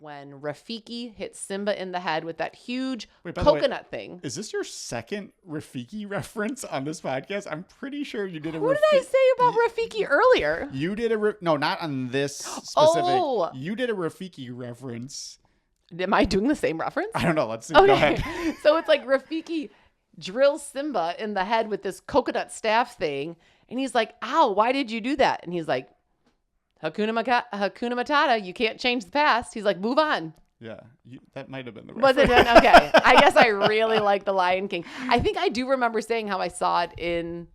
when Rafiki hit Simba in the head with that huge Wait, by the way, coconut thing. Is this your second Rafiki reference on this podcast? I'm pretty sure you did a What did I say about Rafiki earlier? You did no, not on this specific. Oh. You did a Rafiki reference. Am I doing the same reference? I don't know. Let's see. Okay. Go ahead. So it's like Rafiki drills Simba in the head with this coconut staff thing. And he's like, ow, why did you do that? And he's like, Hakuna Matata, you can't change the past. He's like, move on. Yeah, that might have been the Was reference. it then? Okay. I guess I really like The Lion King. I think I do remember saying how I saw it in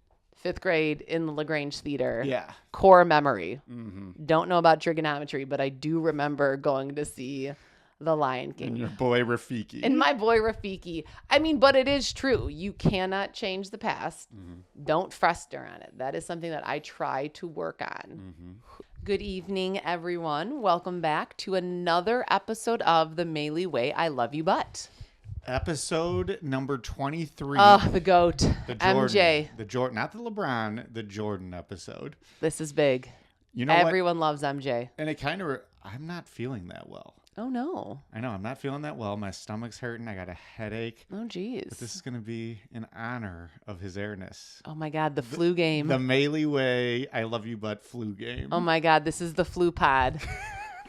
5th grade in the LaGrange Theater. Yeah. Core memory. Mm-hmm. Don't know about trigonometry, but I do remember going to see The Lion King. And your boy Rafiki. And my boy Rafiki. I mean, but it is true. You cannot change the past. Mm-hmm. Don't fester on it. That is something that I try to work on. Mm-hmm. Good evening, everyone. Welcome back to another episode of the Maley Way. I love you, but Episode number 23. oh, the goat, The Jordan, MJ. The Jordan, not the LeBron, the Jordan episode. This is big. You know Everyone loves MJ. And it kind of, I'm not feeling that well. Oh no. I know, I'm not feeling that well. My stomach's hurting. I got a headache. Oh geez. But this is going to be in honor of his airness. Oh my God, the flu game. The Maley Way, I love you, but flu game. Oh my God, this is the flu pod.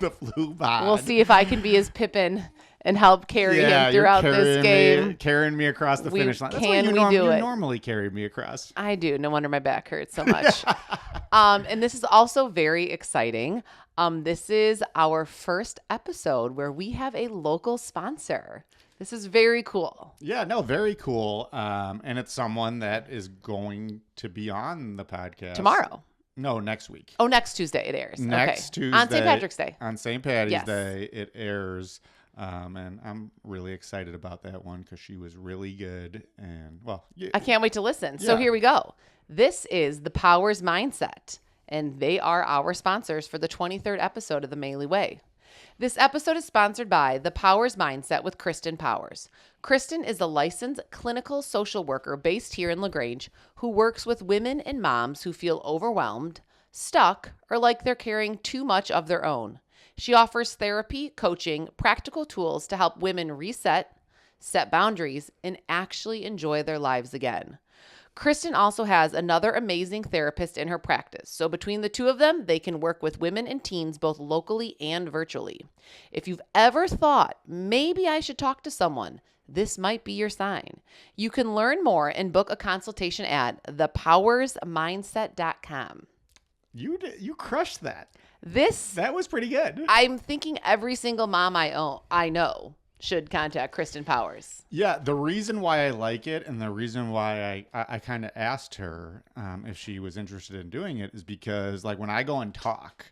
The flu pod. We'll see if I can be his Pippin and help carry him throughout this game. Carrying me across the finish line. That's Can what we do you it? normally carry me across. I do. No wonder my back hurts so much. And this is also very exciting. This is our first episode where we have a local sponsor. This is very cool. Yeah, no, very cool. And it's someone that is going to be on the podcast. Tomorrow. No, next week. Oh, next Tuesday it airs. Next okay. Tuesday. On St. Patrick's Day. On St. Patty's Yes. Day, it airs. And I'm really excited about that one because she was really good. And, well, yeah. I can't wait to listen. So Yeah. here we go. This is the Powers Mindset, and they are our sponsors for the 23rd episode of the Maley Way. This episode is sponsored by The Powers Mindset with Kristen Powers. Kristen is a licensed clinical social worker based here in LaGrange who works with women and moms who feel overwhelmed, stuck, or like they're carrying too much of their own. She offers therapy, coaching, practical tools to help women reset, set boundaries, and actually enjoy their lives again. Kristen also has another amazing therapist in her practice, so between the two of them, they can work with women and teens both locally and virtually. If you've ever thought, maybe I should talk to someone, this might be your sign. You can learn more and book a consultation at thepowersmindset.com. You crushed that. That was pretty good. I'm thinking every single mom I know should contact Kristen Powers. Yeah, the reason why I like it and the reason why I kind of asked her if she was interested in doing it is because, like, when I go and talk,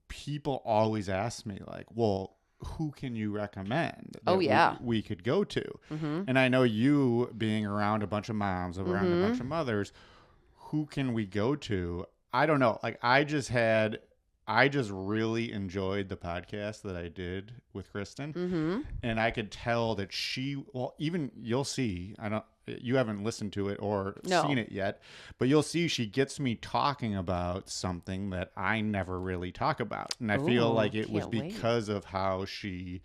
people always ask me, like, well, who can you recommend that we could go to? Mm-hmm. And I know you being around a bunch of moms, around a bunch of mothers, who can we go to? I don't know. Like, I just really enjoyed the podcast that I did with Kristen, and I could tell that even you'll see. You haven't listened to it or seen it yet, but you'll see she gets me talking about something that I never really talk about, and I feel like it was because of how she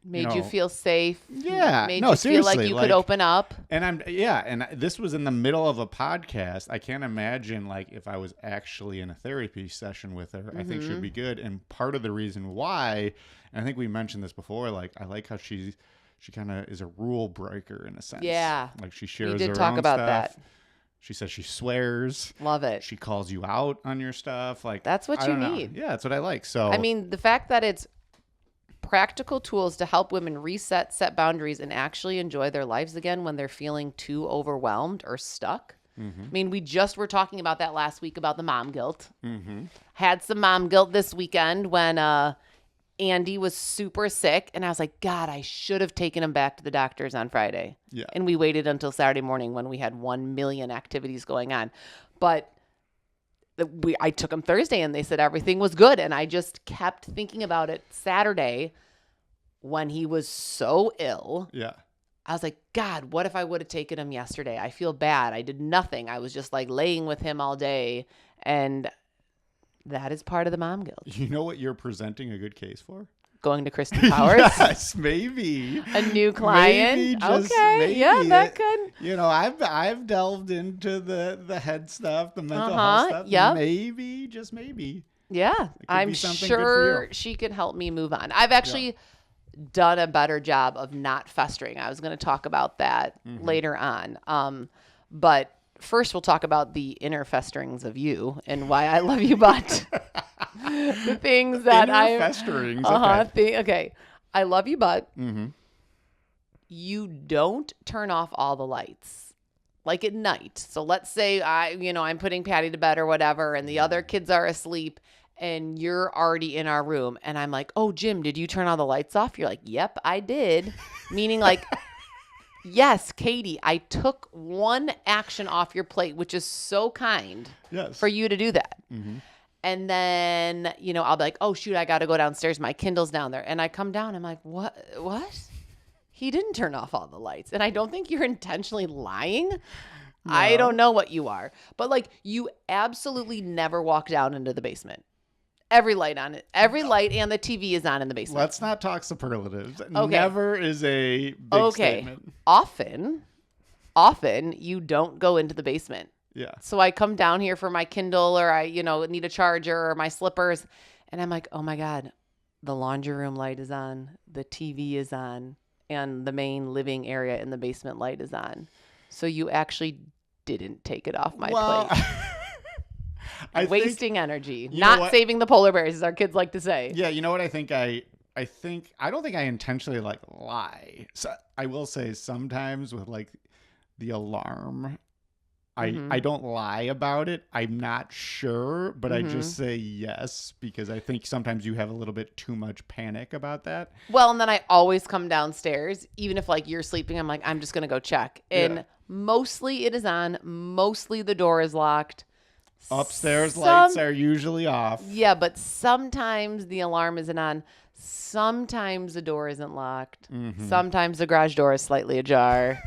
made you feel safe. Yeah, made you feel like you could open up. And and this was in the middle of a podcast. I can't imagine, like, if I was actually in a therapy session with her. I think she'd be good. And part of the reason why, and I think we mentioned this before, like, I like how she kind of is a rule breaker in a sense. Yeah, like she shares. We did her talk own about stuff. that. She says she swears. Love it. She calls you out on your stuff. Like, that's what you need. Yeah, that's what I like. So I mean, the fact that it's practical tools to help women reset, set boundaries, and actually enjoy their lives again when they're feeling too overwhelmed or stuck. I mean, we just were talking about that last week about the mom guilt. Had some mom guilt this weekend when Andy was super sick, and I was like, God, I should have taken him back to the doctors on Friday. Yeah. And we waited until Saturday morning when we had 1 million activities going on. But I took him Thursday and they said everything was good. And I just kept thinking about it Saturday when he was so ill. Yeah. I was like, God, what if I would have taken him yesterday? I feel bad. I did nothing. I was just like laying with him all day. And that is part of the mom guilt. You know what you're presenting a good case for? going to Kristen Powers? Yes, maybe. A new client? Maybe, just okay. maybe. Yeah, that could. You know, I've delved into the head stuff, the mental health stuff. Yep. Maybe, just maybe. Yeah. I'm be something good for sure you. she can help me move on. I've actually done a better job of not festering. I was going to talk about that later on. But first we'll talk about the inner festerings of you and why I love you, but the things that Inner festerings. Okay. I love you, but you don't turn off all the lights like at night. So let's say I'm putting Patty to bed or whatever, and the other kids are asleep and you're already in our room. And I'm like, oh, Jim, did you turn all the lights off? You're like, yep, I did. Meaning like, yes, Katie, I took one action off your plate, which is so kind for you to do that. And then, I'll be like, oh, shoot, I got to go downstairs. My Kindle's down there. And I come down. I'm like, what? He didn't turn off all the lights. And I don't think you're intentionally lying. No. I don't know what you are. But like, you absolutely never walk down into the basement. Every light on it. Every light and the TV is on in the basement. Let's not talk superlatives. Okay. Never is a big statement. Often you don't go into the basement. Yeah. So I come down here for my Kindle or I, need a charger or my slippers. And I'm like, oh my God, the laundry room light is on. The TV is on. And the main living area in the basement light is on. So you actually didn't take it off my plate. Wasting energy, not saving the polar bears, as our kids like to say. Yeah, you know what I think? I don't think I intentionally lie. So I will say sometimes with the alarm, I don't lie about it. I'm not sure, but I just say yes because I think sometimes you have a little bit too much panic about that. Well, and then I always come downstairs, even if you're sleeping. I'm like, I'm just gonna go check, and mostly it is on. Mostly the door is locked. Upstairs lights are usually off. Yeah, but sometimes the alarm isn't on. Sometimes the door isn't locked. Sometimes the garage door is slightly ajar.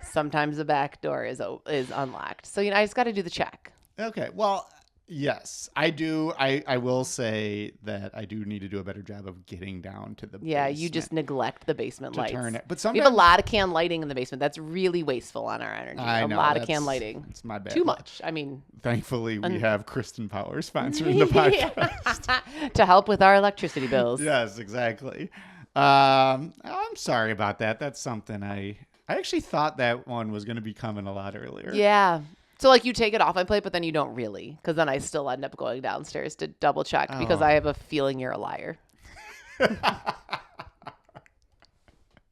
Sometimes the back door is unlocked. So, I just got to do the check. Okay. Well, yes, I do. I will say that I do need to do a better job of getting down to the basement. You just neglect the basement lights. Turn it. But we sometimes have a lot of can lighting in the basement. That's really wasteful on our energy. I know, a lot of can lighting. It's my bad. Too much. I mean, thankfully we have Kristen Powers sponsoring the podcast to help with our electricity bills. Yes, exactly. I'm sorry about that. That's something I actually thought that one was going to be coming a lot earlier. Yeah. So you take it off my plate, but then you don't really, because then I still end up going downstairs to double check because I have a feeling you're a liar.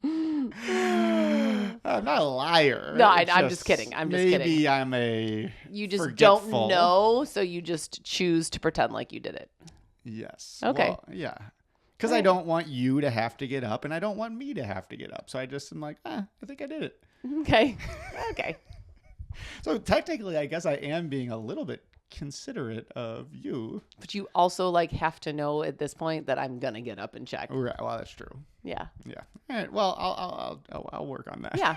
I'm not a liar. No, I'm just kidding. I'm just kidding. Maybe I'm a You just forgetful. don't know, so you just choose to pretend like you did it. Yes. Okay. Well, yeah. Because I don't want you to have to get up, and I don't want me to have to get up. So I just am like, I think I did it. Okay. Okay. So technically, I guess I am being a little bit considerate of you. But you also have to know at this point that I'm gonna get up and check. Right. Well, that's true. Yeah. Yeah. All right. Well, I'll work on that. Yeah.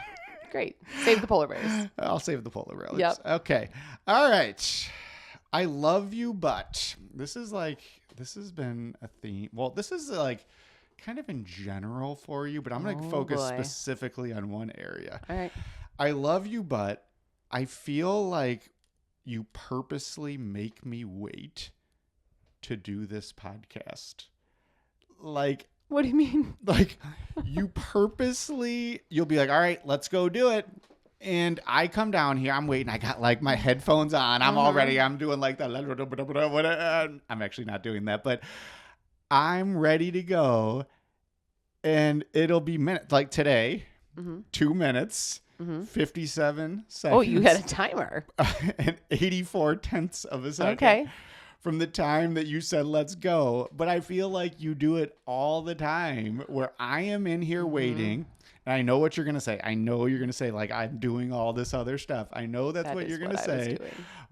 Great. Save the polar bears. I'll save the polar bears. Yep. Okay. All right. I love you, but this has been a theme. Well, this is kind of in general for you, but I'm going to focus specifically on one area. All right. I love you, but I feel like you purposely make me wait to do this podcast. What do you mean? You purposely, you'll be like, all right, let's go do it. And I come down here, I'm waiting. I got my headphones on. I'm all ready. I'm doing the, I'm actually not doing that, but I'm ready to go. And it'll be minutes. Like today, 2 minutes, 57 seconds. Oh, you had a timer. And 84 tenths of a second. Okay. From the time that you said, let's go. But I feel like you do it all the time where I am in here waiting. And I know what you're going to say. I know you're going to say, I'm doing all this other stuff. I know that's what you're going to say.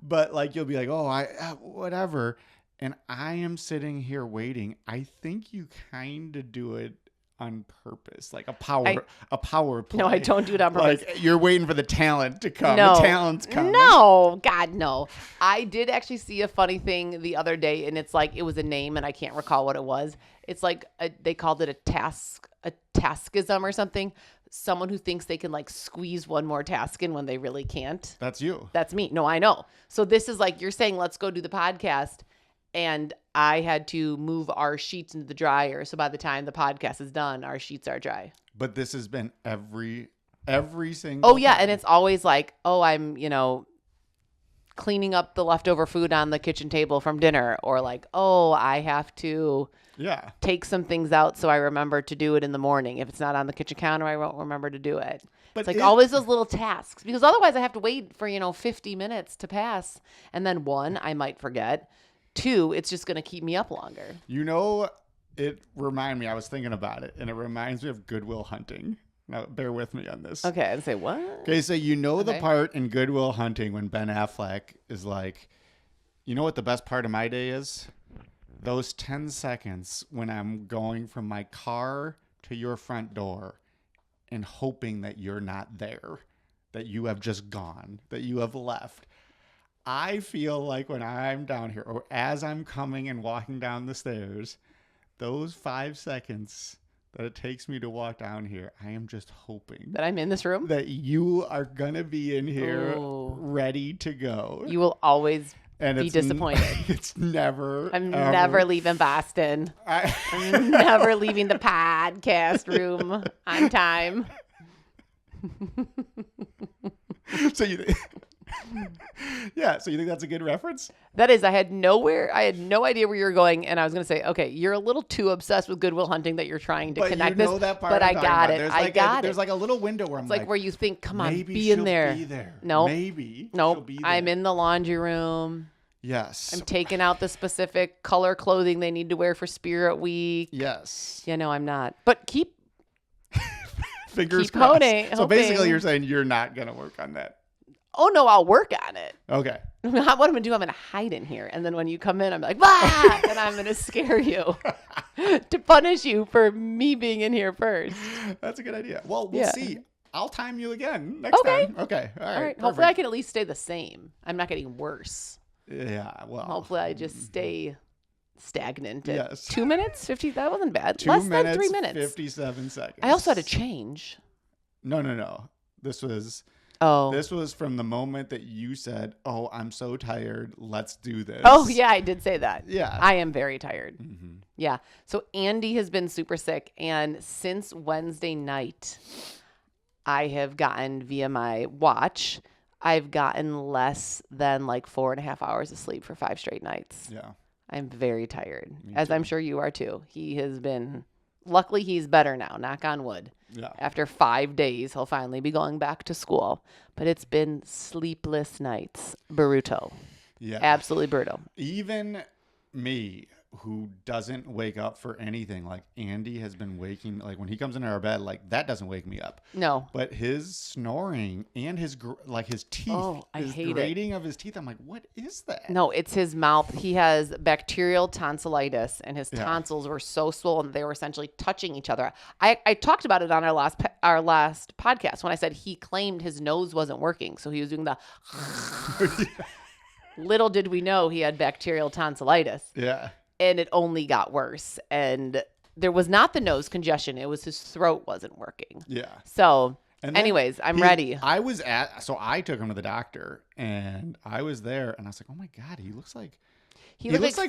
But you'll be like, oh, whatever. And I am sitting here waiting. I think you kind of do it on purpose, like a power play. No, I don't do it on purpose. Like you're waiting for the talent to come. No. The talent's coming. No, God, no. I did actually see a funny thing the other day, and it's like it was a name, and I can't recall what it was. It's like they called it a taskism or something. Someone who thinks they can like squeeze one more task in when they really can't. That's you. That's me. No, I know. So this is like you're saying, let's go do the podcast. And I had to move our sheets into the dryer. So by the time the podcast is done, our sheets are dry. But this has been every single yeah. time. And it's always like, I'm, cleaning up the leftover food on the kitchen table from dinner. Or like, I have to take some things out so I remember to do it in the morning. If it's not on the kitchen counter, I won't remember to do it. But it's like always those little tasks. Because otherwise I have to wait for, 50 minutes to pass. And then one, I might forget. Two, it's just going to keep me up longer. It reminded me, I was thinking about it, and it reminds me of Good Will Hunting. Now, bear with me on this. Okay, I'd say what? Okay, so the part in Good Will Hunting when Ben Affleck is like, you know what the best part of my day is? Those 10 seconds when I'm going from my car to your front door and hoping that you're not there, that you have just gone, that you have left. I feel like when I'm down here or as I'm coming and walking down the stairs, those 5 seconds that it takes me to walk down here, I am just hoping that I'm in this room, that you are going to be in here ready to go. You will always be disappointed. It's never. I'm never leaving Boston. I'm never leaving the podcast room on time. So you think that's a good reference? That is. I had no idea where you were going, and I was going to say, okay, you're a little too obsessed with Good Will Hunting that you're trying to connect this. That part but I got it. There's like a little window where I'm like where you think, come on, maybe be in there. Be there. No, maybe. No, be there. I'm in the laundry room. Yes. I'm taking out the specific color clothing they need to wear for Spirit Week. Yes. I'm not. But keep fingers crossed. So basically, you're saying you're not gonna work on that. Oh, no, I'll work on it. Okay. What I'm going to do, I'm going to hide in here. And then when you come in, I'm like, bah! And I'm going to scare you to punish you for me being in here first. That's a good idea. Well, we'll see. I'll time you again next time. Okay. All right. Perfect. Hopefully I can at least stay the same. I'm not getting worse. Yeah. Well, hopefully I just stay stagnant at yes. 2 minutes, 50. That wasn't bad. 2 Less minutes, than 3 minutes. 57 seconds. I also had to change. No. This was from the moment that you said, "Oh, I'm so tired. Let's do this." Oh, yeah, I did say that. Yeah. I am very tired. Mm-hmm. Yeah. So Andy has been super sick. And since Wednesday night, I have gotten via my watch, I've gotten less than like 4.5 hours of sleep for 5 straight nights. Yeah. I'm very tired, Me as too. I'm sure you are too. He has been, luckily he's better now, knock on wood. Yeah. After 5 days, he'll finally be going back to school. But it's been sleepless nights. Brutal. Yeah. Absolutely brutal. Even me, who doesn't wake up for anything, like Andy has been waking, like when he comes into our bed, like that doesn't wake me up. No. But his snoring and his teeth, his grating of his teeth, I'm like, what is that? No, it's his mouth. He has bacterial tonsillitis, and his tonsils were so swollen they were essentially touching each other. I talked about it on our last podcast when I said he claimed his nose wasn't working, so he was doing the. Little did we know he had bacterial tonsillitis. Yeah. And it only got worse. And there was not the nose congestion. It was his throat wasn't working. Yeah. So anyways, I'm ready. So I took him to the doctor, and I was there, and I was like, oh my God, he looks like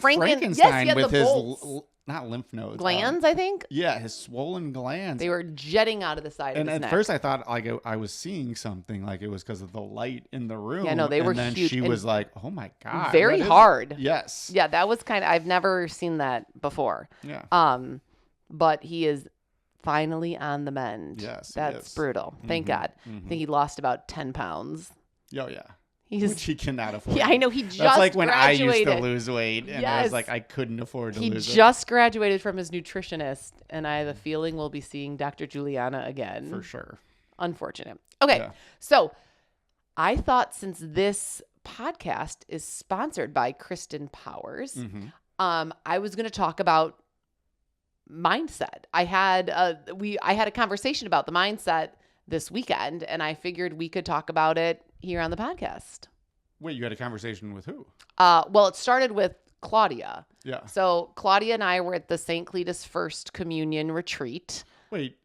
Frankenstein yes, with his not lymph nodes. Glands, I think. Yeah, his swollen glands. They were jetting out of the side of his neck. And at first I thought like I was seeing something, like it was because of the light in the room. Yeah, no, they were huge. And then she was like, oh my God. Very hard. Yes. Yeah, that was I've never seen that before. Yeah. But he is finally on the mend. Yes. That's brutal. Thank God. Mm-hmm. I think he lost about 10 pounds. Oh, yeah. Which he cannot afford. Yeah, I know. He just That's like when graduated. I used to lose weight, and I was like, I couldn't afford to lose it. He just graduated from his nutritionist, and I have a feeling we'll be seeing Dr. Juliana again. For sure. Unfortunate. Okay, so I thought since this podcast is sponsored by Kristen Powers, I was going to talk about mindset. I had a conversation about the mindset this weekend, and I figured we could talk about it here on the podcast. Wait, you had a conversation with who? Well, it started with Claudia. Yeah. So Claudia and I were at the St. Cletus First Communion retreat. Wait,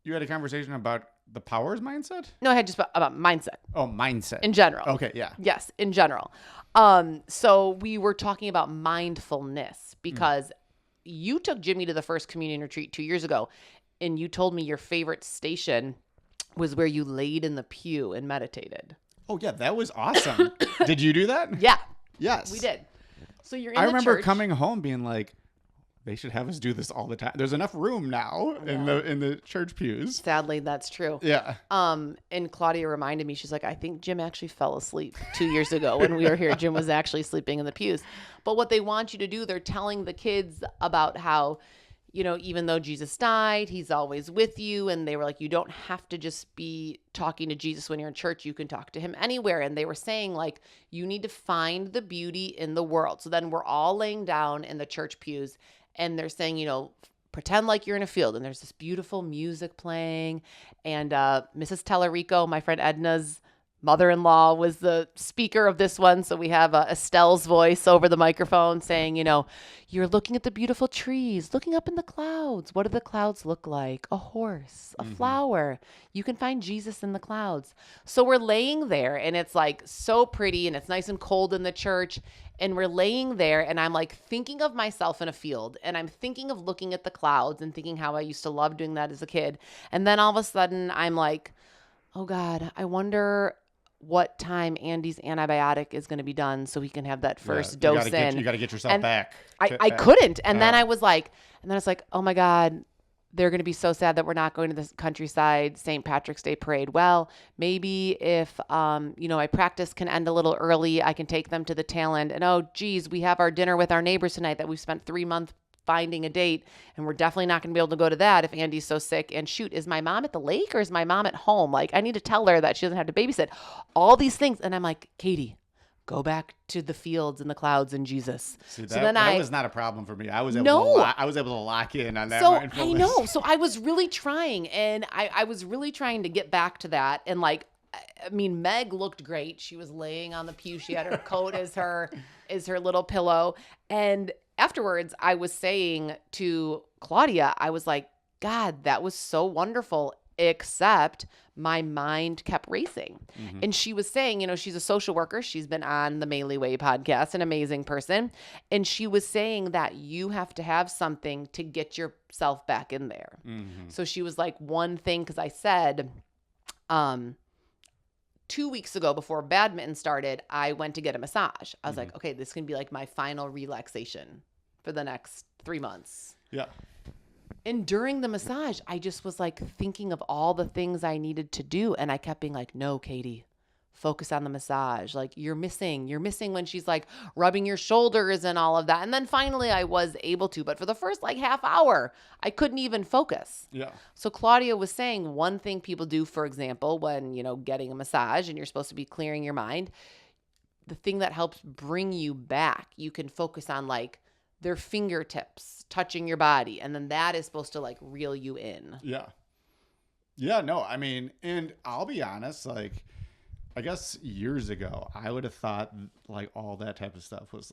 you had a conversation about the powers mindset? No, I had just about mindset Oh, mindset. in general. Okay, yeah. Yes, in general. So we were talking about mindfulness because you took Jimmy to the First Communion retreat 2 years ago, and you told me your favorite station was where you laid in the pew and meditated. Oh, yeah, that was awesome. Did you do that? Yeah, Yes. we did. So you're in I the remember church. coming home being like, they should have us do this all the time. There's enough room now in the church pews. Sadly, that's true. Yeah. And Claudia reminded me, she's like, I think Jim actually fell asleep 2 years ago when we were here. Jim was actually sleeping in the pews. But what they want you to do, they're telling the kids about how, even though Jesus died, he's always with you. And they were like, you don't have to just be talking to Jesus when you're in church. You can talk to him anywhere. And they were saying, like, you need to find the beauty in the world. So then we're all laying down in the church pews, and they're saying, pretend like you're in a field. And there's this beautiful music playing. And Mrs. Tellerico, my friend Edna's mother-in-law, was the speaker of this one. So we have Estelle's voice over the microphone saying, you're looking at the beautiful trees, looking up in the clouds. What do the clouds look like? A horse, a flower. You can find Jesus in the clouds. So we're laying there, and it's like so pretty, and it's nice and cold in the church. And we're laying there, and I'm like thinking of myself in a field, and I'm thinking of looking at the clouds and thinking how I used to love doing that as a kid. And then all of a sudden I'm like, oh God, I wonder what time Andy's antibiotic is going to be done so he can have that first dose in. You got to get yourself back. I couldn't. And then I was like, oh my God, they're going to be so sad that we're not going to the countryside St. Patrick's Day parade. Well, maybe if, my practice can end a little early, I can take them to the tail end. And oh, geez, we have our dinner with our neighbors tonight that we've spent 3 months finding a date, and we're definitely not going to be able to go to that if Andy's so sick. And shoot, is my mom at the lake or is my mom at home? Like, I need to tell her that she doesn't have to babysit. All these things. And I'm like, Katie, go back to the fields and the clouds and Jesus. See, that was not a problem for me. I was able to lock in on that. So I know. So I was really trying, and I was really trying to get back to that. And Meg looked great. She was laying on the pew. She had her coat as her little pillow. And afterwards, I was saying to Claudia, I was like, God, that was so wonderful, except my mind kept racing. Mm-hmm. And she was saying, she's a social worker. She's been on the Maley Way podcast, an amazing person. And she was saying that you have to have something to get yourself back in there. Mm-hmm. So she was like, one thing, because I said, 2 weeks ago before badminton started, I went to get a massage. I was like, okay, this can be like my final relaxation for the next 3 months. Yeah. And during the massage, I just was like thinking of all the things I needed to do. And I kept being like, no, Katie, focus on the massage. Like, you're missing when she's like rubbing your shoulders and all of that. And then finally I was able to, but for the first half hour, I couldn't even focus. Yeah. So Claudia was saying one thing people do, for example, when, getting a massage and you're supposed to be clearing your mind, the thing that helps bring you back, you can focus on their fingertips touching your body. And then that is supposed to reel you in. Yeah. Yeah, no, I mean, and I'll be honest, I guess years ago, I would have thought all that type of stuff was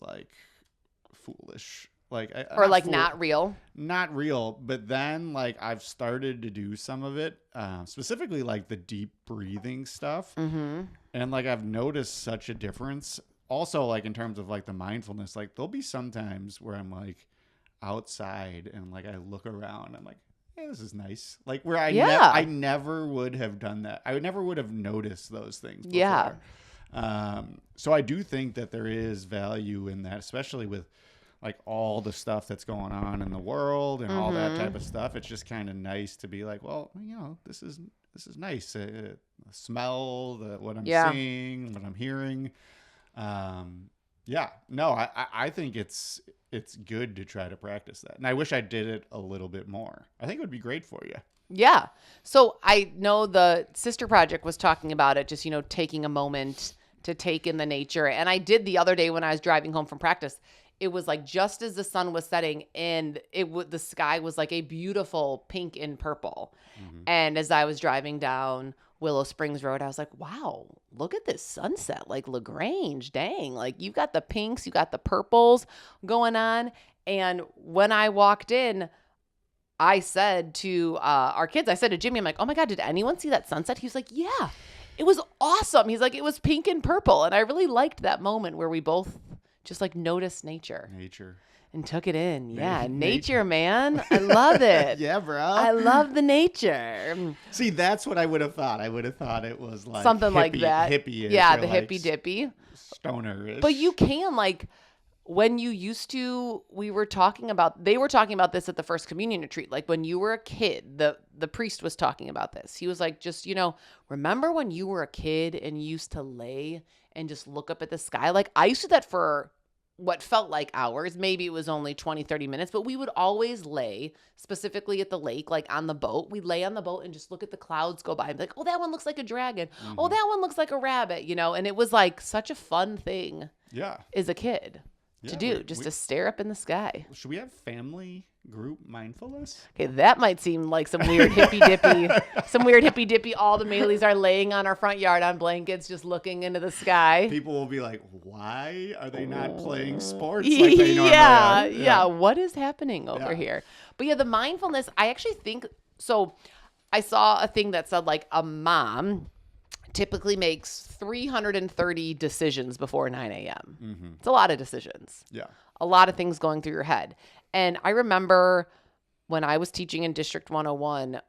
foolish. Not real. Not real. But then I've started to do some of it, specifically the deep breathing stuff. Mm-hmm. And I've noticed such a difference. Also in terms of the mindfulness, there'll be some times where I'm outside and I look around. I'm like, hey, this is nice. Where I never would have done that. I never would have noticed those things before. Yeah. So I do think that there is value in that, especially with all the stuff that's going on in the world and all that type of stuff. It's just kind of nice to be well, this is nice. The smell, what I'm seeing, what I'm hearing. I think it's good to try to practice that. And I wish I did it a little bit more. I think it would be great for you. Yeah. So I know the Sister Project was talking about it, just, taking a moment to take in the nature. And I did the other day when I was driving home from practice. it was like just as the sun was setting, and the sky was like a beautiful pink and purple. And as I was driving down Willow Springs Road, I was like, wow, look at this sunset. Like LaGrange, dang. Like you've got the pinks, you got the purples going on. And when I walked in, I said to our kids, I said to Jimmy, I'm like, oh my God, did anyone see that sunset? He was like, yeah, it was awesome. He's like, it was pink and purple. And I really liked that moment where we both just like noticed nature. And took it in. Yeah. Nature, man. I love it. Yeah, bro. I love the nature. See, that's what I would have thought. I would have thought it was like something like that. Hippie-ish. Yeah, the like hippy dippy. Stoner-ish. But you can like when you used to, they were talking about this at the first communion retreat. Like when you were a kid, the priest was talking about this. He was like, just, remember when you were a kid and you used to lay and just look up at the sky? Like I used to do that for what felt like hours. Maybe it was only 20, 30 minutes, but we would always lay specifically at the lake, like on the boat. We'd lay on the boat and just look at the clouds go by and be like, oh, that one looks like a dragon. Oh, that one looks like a rabbit, and it was like such a fun thing as a kid to do, to stare up in the sky. Should we have family group mindfulness? Okay, that might seem like some weird hippy dippy. All the Maleys are laying on our front yard on blankets, just looking into the sky. People will be like, why are they not playing sports like they normally are? Yeah. What is happening over here? But yeah, the mindfulness, I actually think, so I saw a thing that said like a mom typically makes 330 decisions before 9 a.m. It's a lot of decisions. Yeah. A lot of things going through your head. And I remember when I was teaching in District 101,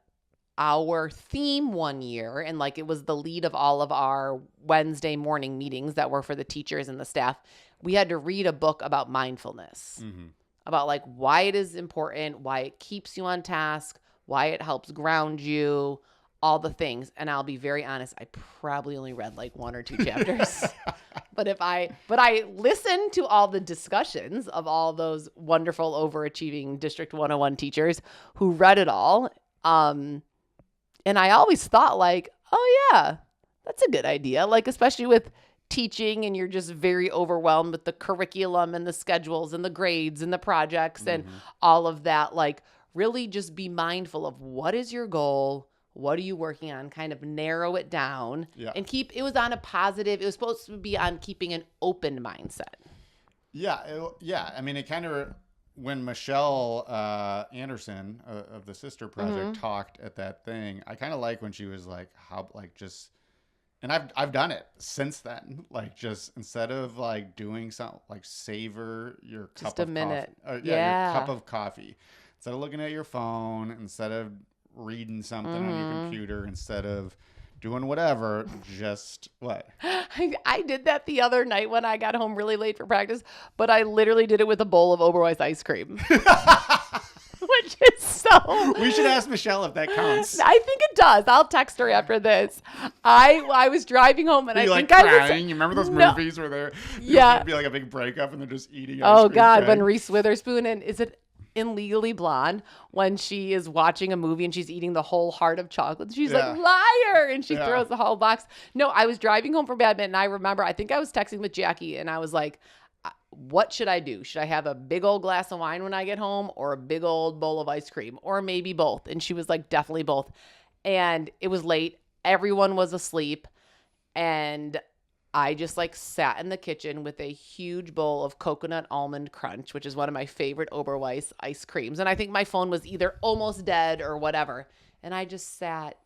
our theme one year, and like it was the lead of all of our Wednesday morning meetings that were for the teachers and the staff, we had to read a book about mindfulness, about like why it is important, why it keeps you on task, why it helps ground you, all the things. And I'll be very honest, I probably only read like 1 or 2 chapters. But I listened to all the discussions of all those wonderful overachieving District 101 teachers who read it all. And I always thought like, oh yeah, that's a good idea. Like, especially with teaching and you're just very overwhelmed with the curriculum and the schedules and the grades and the projects and all of that. Like really just be mindful of what is your goal? What are you working on? Kind of narrow it down and it was on a positive, it was supposed to be on keeping an open mindset. Yeah. I mean, it kind of, when Michelle Anderson of the Sister Project talked at that thing, I kind of like when she was like, how, like just, and I've done it since then. Like just instead of like doing something, like savor your just cup of a minute. Coffee. Your cup of coffee. Instead of looking at your phone, instead of reading something on your computer, instead of doing whatever, just what? I did that the other night when I got home really late for practice, but I literally did it with a bowl of Oberweis ice cream. Which is so... We should ask Michelle if that counts. I think it does. I'll text her after this. I was driving home and I think I was... crying? You remember those movies where there'd be like a big breakup and they're just eating ice cream? Oh, God. Crying? When Reese Witherspoon and... Is it in Legally Blonde, when she is watching a movie and she's eating the whole heart of chocolate, she's like, liar, and she throws the whole box. No, I was driving home from badminton and I remember, I think I was texting with Jackie and I was like, what should I do? Should I have a big old glass of wine when I get home or a big old bowl of ice cream or maybe both? And she was like, definitely both. And it was late. Everyone was asleep. And I just like sat in the kitchen with a huge bowl of coconut almond crunch, which is one of my favorite Oberweis ice creams. And I think my phone was either almost dead or whatever. And I just sat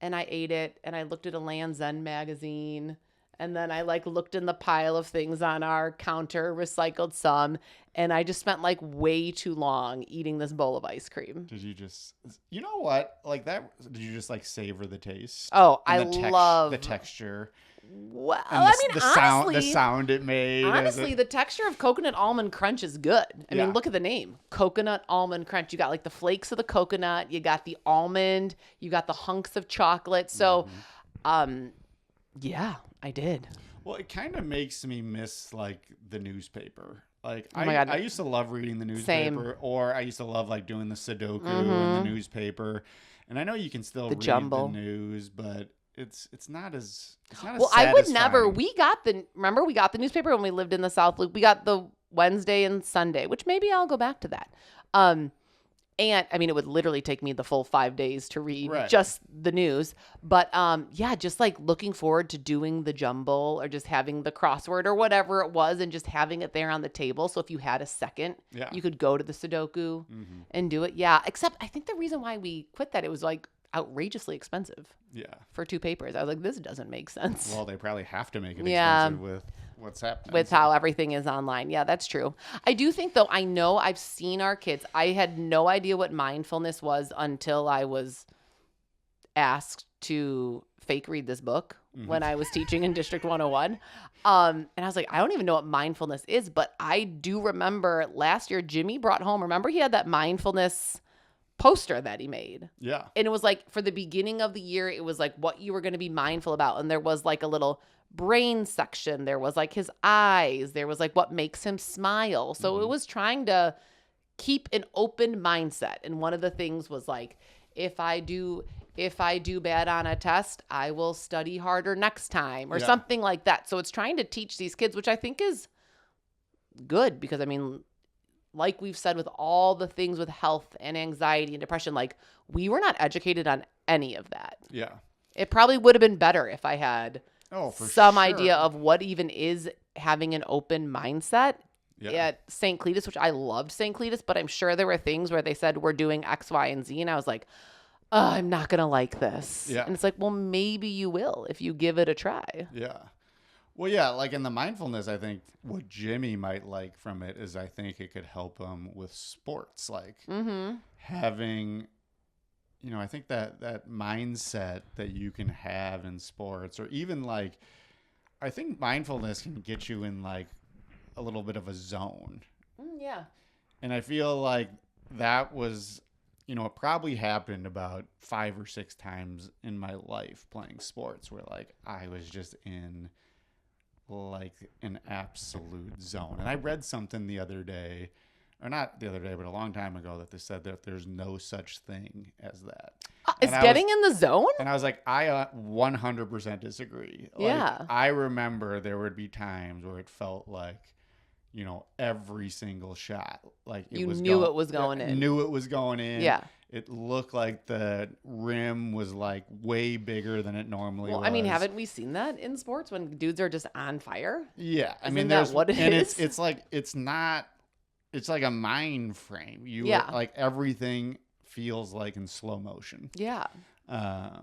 and I ate it and I looked at a Land's End magazine. And then I like looked in the pile of things on our counter, recycled some. And I just spent like way too long eating this bowl of ice cream. Did you just, you know what? Like that, did you just like savor the taste? Oh, I love the texture. Well, and honestly, the sound it made. Honestly, the texture of coconut almond crunch is good. I mean, look at the name, coconut almond crunch. You got like the flakes of the coconut, you got the almond, you got the hunks of chocolate. So, yeah, I did. Well, it kind of makes me miss like the newspaper. Like God. I used to love reading the newspaper, or I used to love like doing the Sudoku in the newspaper. And I know you can still read the news, but it's not as well. I would never. We got the newspaper when we lived in the South Loop. We got the Wednesday and Sunday, which maybe I'll go back to that. And I mean, it would literally take me the full 5 days to read just the news. But yeah, just like looking forward to doing the jumble or just having the crossword or whatever it was and just having it there on the table. So if you had a second, you could go to the Sudoku and do it. Yeah. Except I think the reason why we quit that, it was like outrageously expensive. Yeah. For 2 papers. I was like, this doesn't make sense. Well, they probably have to make it expensive with what's happening. With how everything is online. Yeah, that's true. I do think, though, I know I've seen our kids. I had no idea what mindfulness was until I was asked to fake read this book when I was teaching in District 101. And I was like, I don't even know what mindfulness is, but I do remember last year, Jimmy brought home, remember he had that mindfulness poster that he made. Yeah. And it was like for the beginning of the year, it was like what you were going to be mindful about. And there was like a little brain section. There was like his eyes. There was like what makes him smile. So it was trying to keep an open mindset. And one of the things was like, if I do bad on a test, I will study harder next time or something like that. So it's trying to teach these kids, which I think is good because I mean, like we've said with all the things with health and anxiety and depression, like we were not educated on any of that. Yeah. It probably would have been better if I had some idea of what even is having an open mindset at St. Cletus, which I loved St. Cletus, but I'm sure there were things where they said we're doing X, Y, and Z. And I was like, oh, I'm not going to like this. Yeah. And it's like, well, maybe you will if you give it a try. Yeah. Well, yeah, like in the mindfulness, I think what Jimmy might like from it is I think it could help him with sports, like having, you know, I think that mindset that you can have in sports or even like, I think mindfulness can get you in like a little bit of a zone. Yeah. And I feel like that was, you know, it probably happened about 5 or 6 times in my life playing sports where like I was just in like an absolute zone. And I read something the other day, or not the other day, but a long time ago that they said that there's no such thing as that. Is getting in the zone? And I was like, I 100% disagree. Like, I remember there would be times where it felt like, you know, every single shot, like it knew it was going in. Knew it was going in. Yeah. It looked like the rim was like way bigger than it normally was. I mean, haven't we seen that in sports when dudes are just on fire? Yeah. I mean, that's what it is. It's like, it's like a mind frame. Like everything feels like in slow motion. Yeah. I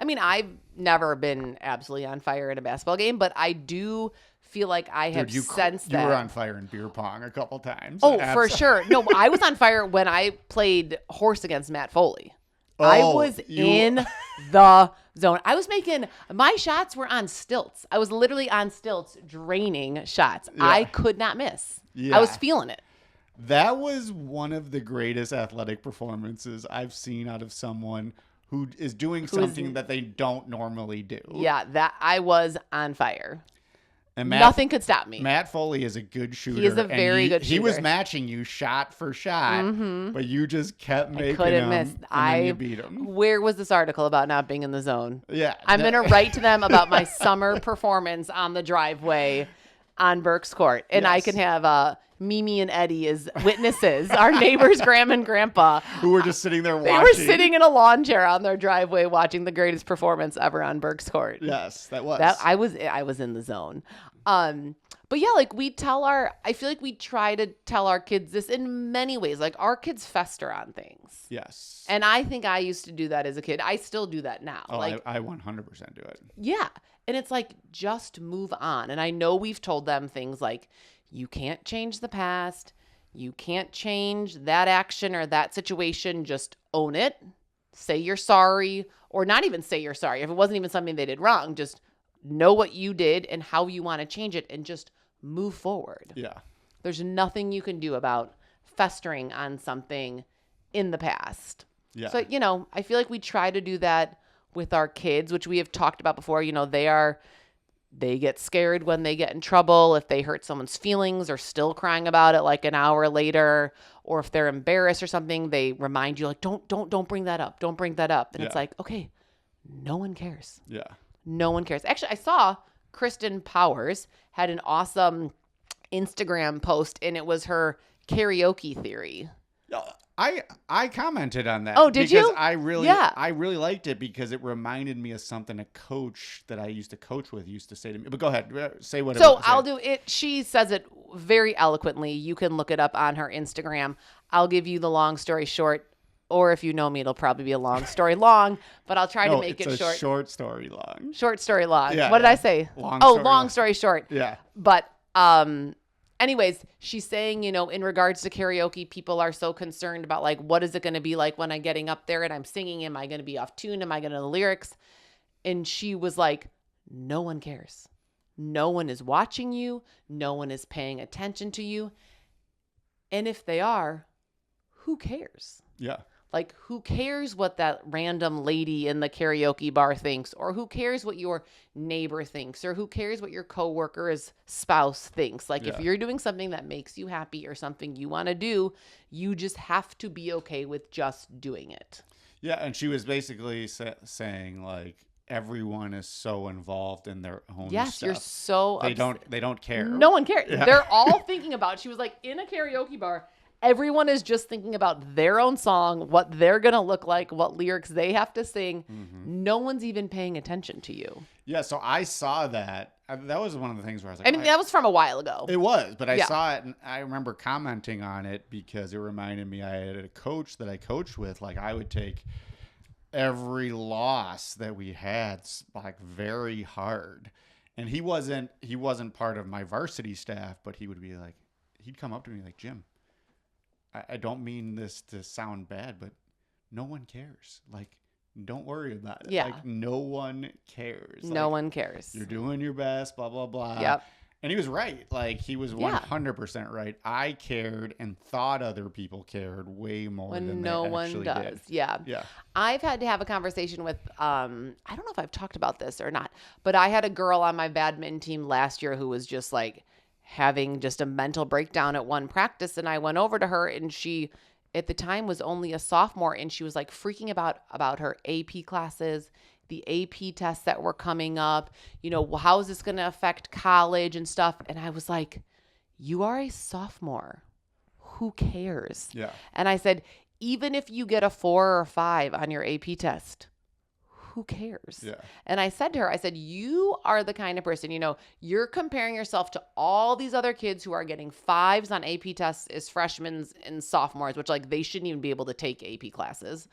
mean, I've never been absolutely on fire in a basketball game, but I do feel like I have sensed that. You were on fire in beer pong a couple times. Oh, for sure. No, I was on fire when I played horse against Matt Foley. I was in the zone. I was making, my shots were on stilts. I was literally on stilts draining shots. Yeah. I could not miss. Yeah. I was feeling it. That was one of the greatest athletic performances I've seen out of someone who is doing something that they don't normally do. Yeah, that I was on fire. And nothing could stop me. Matt Foley is a good shooter. He is a very good shooter. He was matching you shot for shot, but you just kept making him, miss. And then you beat him. Where was this article about not being in the zone? Yeah. I'm going to write to them about my summer performance on the driveway on Burke's Court. And I can have Mimi and Eddie as witnesses, our neighbors, Grandma and Grandpa. Who were just sitting there watching. They were sitting in a lawn chair on their driveway watching the greatest performance ever on Burke's Court. Yes, that was. I was in the zone. But yeah, like I feel like we try to tell our kids this in many ways. Like our kids fester on things. Yes. And I think I used to do that as a kid. I still do that now. Oh, like, I 100% do it. Yeah. And it's like, just move on. And I know we've told them things like, you can't change the past. You can't change that action or that situation. Just own it. Say you're sorry, or not even say you're sorry. If it wasn't even something they did wrong, just know what you did and how you want to change it and just move forward. Yeah. There's nothing you can do about festering on something in the past. Yeah. So, you know, I feel like we try to do that with our kids, which we have talked about before. You know, they get scared when they get in trouble. If they hurt someone's feelings or still crying about it like an hour later, or if they're embarrassed or something, they remind you like, don't bring that up. Don't bring that up. And it's like, okay, no one cares. Yeah. No one cares. Actually, I saw Kristen Powers had an awesome Instagram post, and it was her karaoke theory. No, I commented on that. Oh, did because you? I really Yeah. I really liked it because it reminded me of something a coach that I used to coach with used to say to me. But go ahead, say what. So say. I'll do it. She says it very eloquently. You can look it up on her Instagram. I'll give you the long story short, or if you know me, it'll probably be a long story long, but I'll try to make it it's a short. short story long. Short story long. Yeah, What did yeah. I say? Long Oh, story long long. story short. Yeah. But anyways, she's saying, in regards to karaoke, people are so concerned about like, what is it going to be like when I'm getting up there and I'm singing? Am I going to be off tune? Am I going to know the lyrics? And she was like, no one cares. No one is watching you. No one is paying attention to you. And if they are, who cares? Yeah. Like, who cares what that random lady in the karaoke bar thinks, or who cares what your neighbor thinks, or who cares what your coworker's spouse thinks? Like, if Yeah. you're doing something that makes you happy or something you want to do, you just have to be okay with just doing it. Yeah, and she was basically saying like everyone is so involved in their own Yes, stuff. you're so They don't care. No one cares. Yeah. They're all thinking about, she was like, in a karaoke bar, everyone is just thinking about their own song, what they're going to look like, what lyrics they have to sing. Mm-hmm. No one's even paying attention to you. Yeah, so I saw that. That was one of the things where I was like, I mean, that was from a while ago. It was, but I Yeah. saw it and I remember commenting on it because it reminded me I had a coach that I coached with. Like I would take every loss that we had like very hard. And he wasn't part of my varsity staff, but he would be like, he'd come up to me like, Jim, I don't mean this to sound bad, but no one cares. Like, don't worry about it. Yeah. Like, no one cares. No Like, one cares. You're doing your best, blah, blah, blah. Yep. And he was right. Like, he was Yeah. 100% right. I cared and thought other people cared way more When than no they one actually does. did. Yeah. Yeah. I've had to have a conversation with, I don't know if I've talked about this or not, but I had a girl on my badminton team last year who was just like having just a mental breakdown at one practice. And I went over to her and she, at the time, was only a sophomore, and she was like freaking about her AP classes, the AP tests that were coming up, how is this going to affect college and stuff. And I was like, you are a sophomore. Who cares? Yeah. And I said, even if you get a 4 or a 5 on your AP test, who cares? Yeah. And I said to her, you are the kind of person, you're comparing yourself to all these other kids who are getting 5s on AP tests as freshmen and sophomores, which like they shouldn't even be able to take AP classes.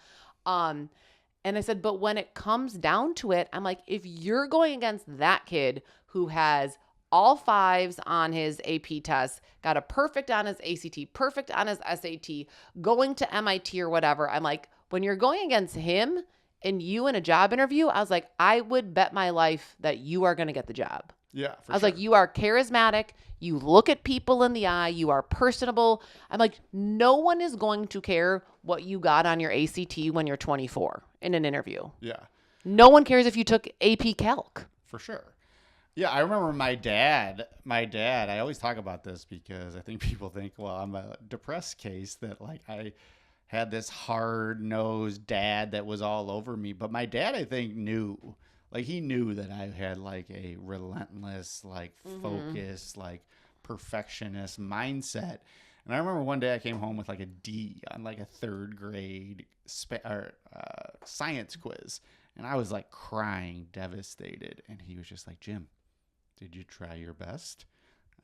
And I said, but when it comes down to it, I'm like, if you're going against that kid who has all 5s on his AP test, got a perfect on his ACT, perfect on his SAT, going to MIT or whatever, I'm like, when you're going against him and you in a job interview, I was like, I would bet my life that you are going to get the job. Yeah. I was like, you are charismatic. You look at people in the eye. You are personable. I'm like, no one is going to care what you got on your ACT when you're 24 in an interview. Yeah. No one cares if you took AP Calc. For sure. Yeah, I remember my dad, I always talk about this because I think people think, well, I'm a depressed case that like I had this hard-nosed dad that was all over me. But my dad, I think, knew. Like, he knew that I had, like, a relentless, like, focused, like, perfectionist mindset. And I remember one day I came home with, like, a D on, like, a third grade science quiz. And I was, like, crying, devastated. And he was just like, Jim, did you try your best?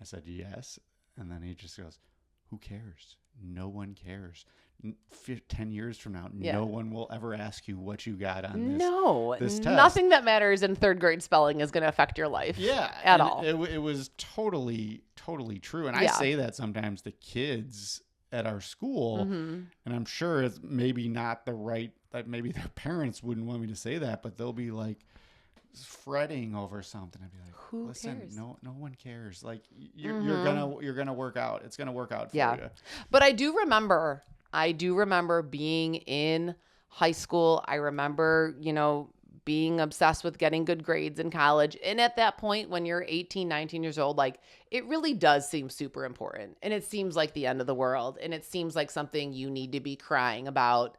I said, yes. And then he just goes, who cares? No one cares. 10 years from now, no one will ever ask you what you got on this test. Nothing that matters in third grade spelling is going to affect your life. Yeah, at all. It was totally true. And I Yeah. say that sometimes to kids at our school, and I'm sure it's maybe not the right, that maybe their parents wouldn't want me to say that, but they'll be like fretting over something. I'd be like, Who listen, cares? no one cares. Like you're gonna work out. It's gonna work out for you. But I do remember being in high school. I remember, being obsessed with getting good grades in college. And at that point, when you're 18, 19 years old, like it really does seem super important. And it seems like the end of the world. And it seems like something you need to be crying about.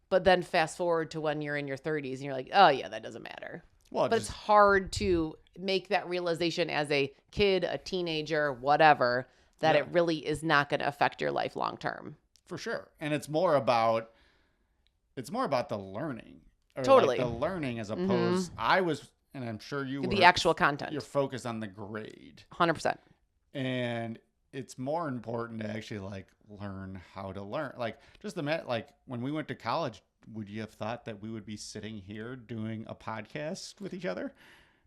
But then fast forward to when you're in your 30s and you're like, oh yeah, that doesn't matter. Well, but it's hard to make that realization as a kid, a teenager, whatever, that it really is not going to affect your life long term. For sure. And it's more about the learning. Or Totally. Like the learning as opposed I was, and I'm sure you were, The actual content. You're focused on the grade. 100%. And it's more important to actually like learn how to learn. Like just like when we went to college, would you have thought that we would be sitting here doing a podcast with each other?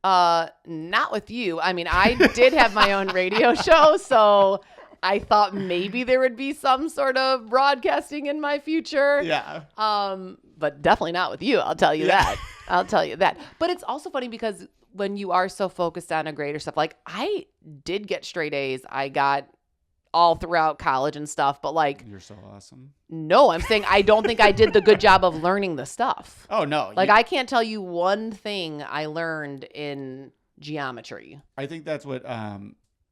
Not with you. I mean, I did have my own radio show, so I thought maybe there would be some sort of broadcasting in my future. Yeah. But definitely not with you. I'll tell you that. I'll tell you that. But it's also funny because when you are so focused on a grade or stuff, like I did get straight A's. I got all throughout college and stuff, but like, you're so awesome. No, I'm saying I don't think I did the good job of learning the stuff. Oh no. Like I can't tell you one thing I learned in geometry. I think that's what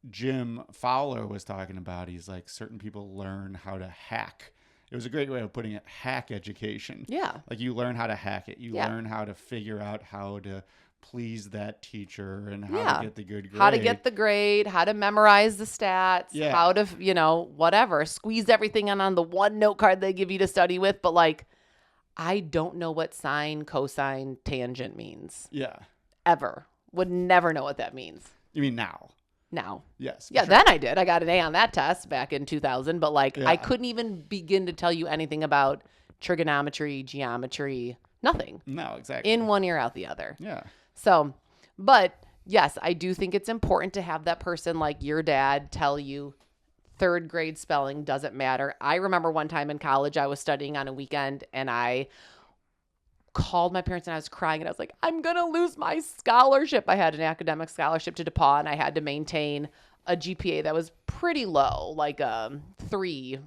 Jim Fowler was talking about. He's like, certain people learn how to hack. It was a great way of putting it, hack education. Yeah. Like you learn how to hack it. You learn how to figure out how to please that teacher and how to get the good grade. How to get the grade, how to memorize the stats, how to, whatever, squeeze everything in on the one note card they give you to study with. But like, I don't know what sine, cosine, tangent means. Yeah. Ever. Would never know what that means. You mean now? Now. Yes. Yeah, sure. Then I did. I got an A on that test back in 2000. But like, I couldn't even begin to tell you anything about trigonometry, geometry, nothing. No, exactly. In one ear, out the other. Yeah. So, but yes, I do think it's important to have that person like your dad tell you third grade spelling doesn't matter. I remember one time in college, I was studying on a weekend and I called my parents and I was crying and I was like, I'm going to lose my scholarship. I had an academic scholarship to DePaul and I had to maintain a GPA that was pretty low, like 3,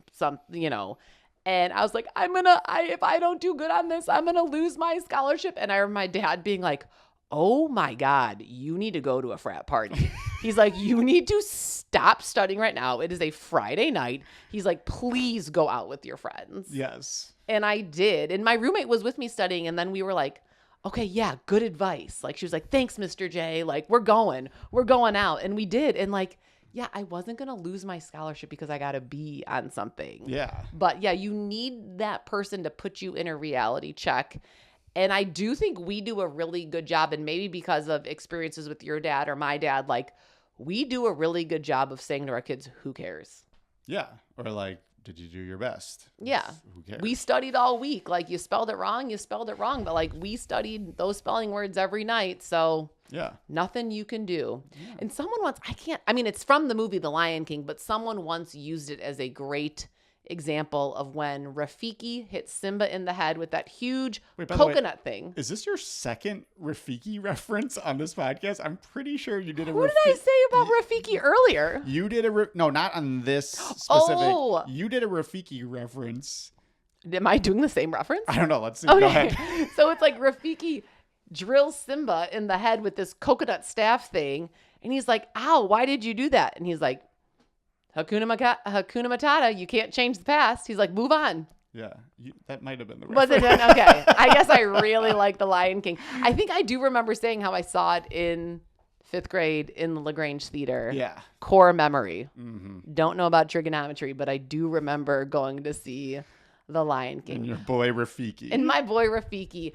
and I was like, if I don't do good on this, I'm going to lose my scholarship. And I remember my dad being like, oh my God, you need to go to a frat party. He's like, you need to stop studying right now. It is a Friday night. He's like, please go out with your friends. Yes. And I did. And my roommate was with me studying. And then we were like, okay, yeah, good advice. Like she was like, thanks, Mr. J. Like we're going out. And we did. And like, yeah, I wasn't going to lose my scholarship because I got a B on something. Yeah. But yeah, you need that person to put you in a reality check. And I do think we do a really good job, and maybe because of experiences with your dad or my dad, like we do a really good job of saying to our kids, who cares? Yeah. Or like, did you do your best? Yeah. Who cares? We studied all week. Like you spelled it wrong. But like we studied those spelling words every night. So nothing you can do. Yeah. And someone once, it's from the movie The Lion King, but someone once used it as a great example of when Rafiki hit Simba in the head with that huge coconut thing. Is this your second Rafiki reference on this podcast? I'm pretty sure you did a What did I say about Rafiki earlier? You did no, not on this specific. You did a Rafiki reference. Am I doing the same reference? I don't know. Let's see. Okay. Go ahead. So it's like Rafiki drills Simba in the head with this coconut staff thing. And he's like, ow, why did you do that? And he's like, Hakuna Matata, you can't change the past. He's like, move on. Yeah, that might have been the reference. Was it? Okay. I guess I really like The Lion King. I think I do remember saying how I saw it in 5th grade in the LaGrange Theater. Yeah. Core memory. Mm-hmm. Don't know about trigonometry, but I do remember going to see The Lion King. And your boy Rafiki. And my boy Rafiki.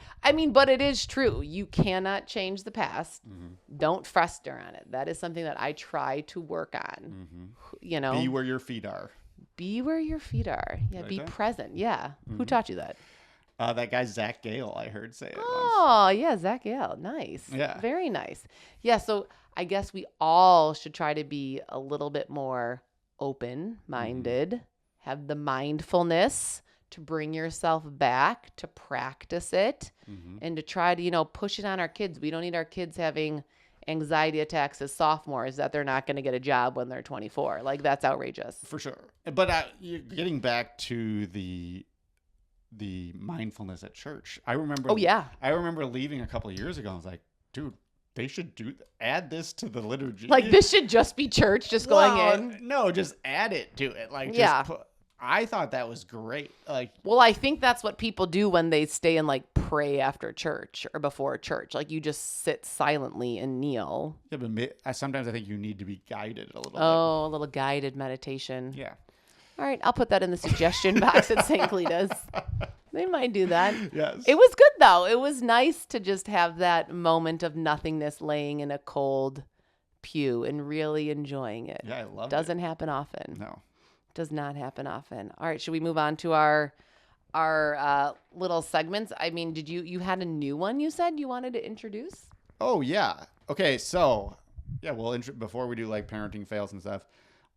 But it is true. You cannot change the past. Mm-hmm. Don't fester on it. That is something that I try to work on. Mm-hmm. Be where your feet are. Be where your feet are. Yeah, be present. Yeah. Mm-hmm. Who taught you that? That guy Zach Gale, I heard say it Oh, once. yeah, Zach Gale. Nice. Yeah. Very nice. Yeah, so I guess we all should try to be a little bit more open-minded, have the mindfulness to bring yourself back, to practice it, and to try to, push it on our kids. We don't need our kids having anxiety attacks as sophomores that they're not going to get a job when they're 24. Like, that's outrageous. For sure. But getting back to the mindfulness at church, I remember. Oh, yeah. I remember leaving a couple of years ago. I was like, dude, they should add this to the liturgy. Like, this should just be church, just going in. No, just add it to it. Like, I thought that was great. Like, well, I think that's what people do when they stay in like pray after church or before church. Like you just sit silently and kneel. Yeah, but sometimes I think you need to be guided a little bit. Oh, a little guided meditation. Yeah. All right, I'll put that in the suggestion box at St. Cleta's. They might do that. Yes. It was good, though. It was nice to just have that moment of nothingness laying in a cold pew and really enjoying it. Yeah, I love it. Doesn't happen often. No. Does not happen often. All right, should we move on to our little segments? I mean, you had a new one you said you wanted to introduce? Oh, yeah. Okay, so, yeah, well, before we do, like, parenting fails and stuff,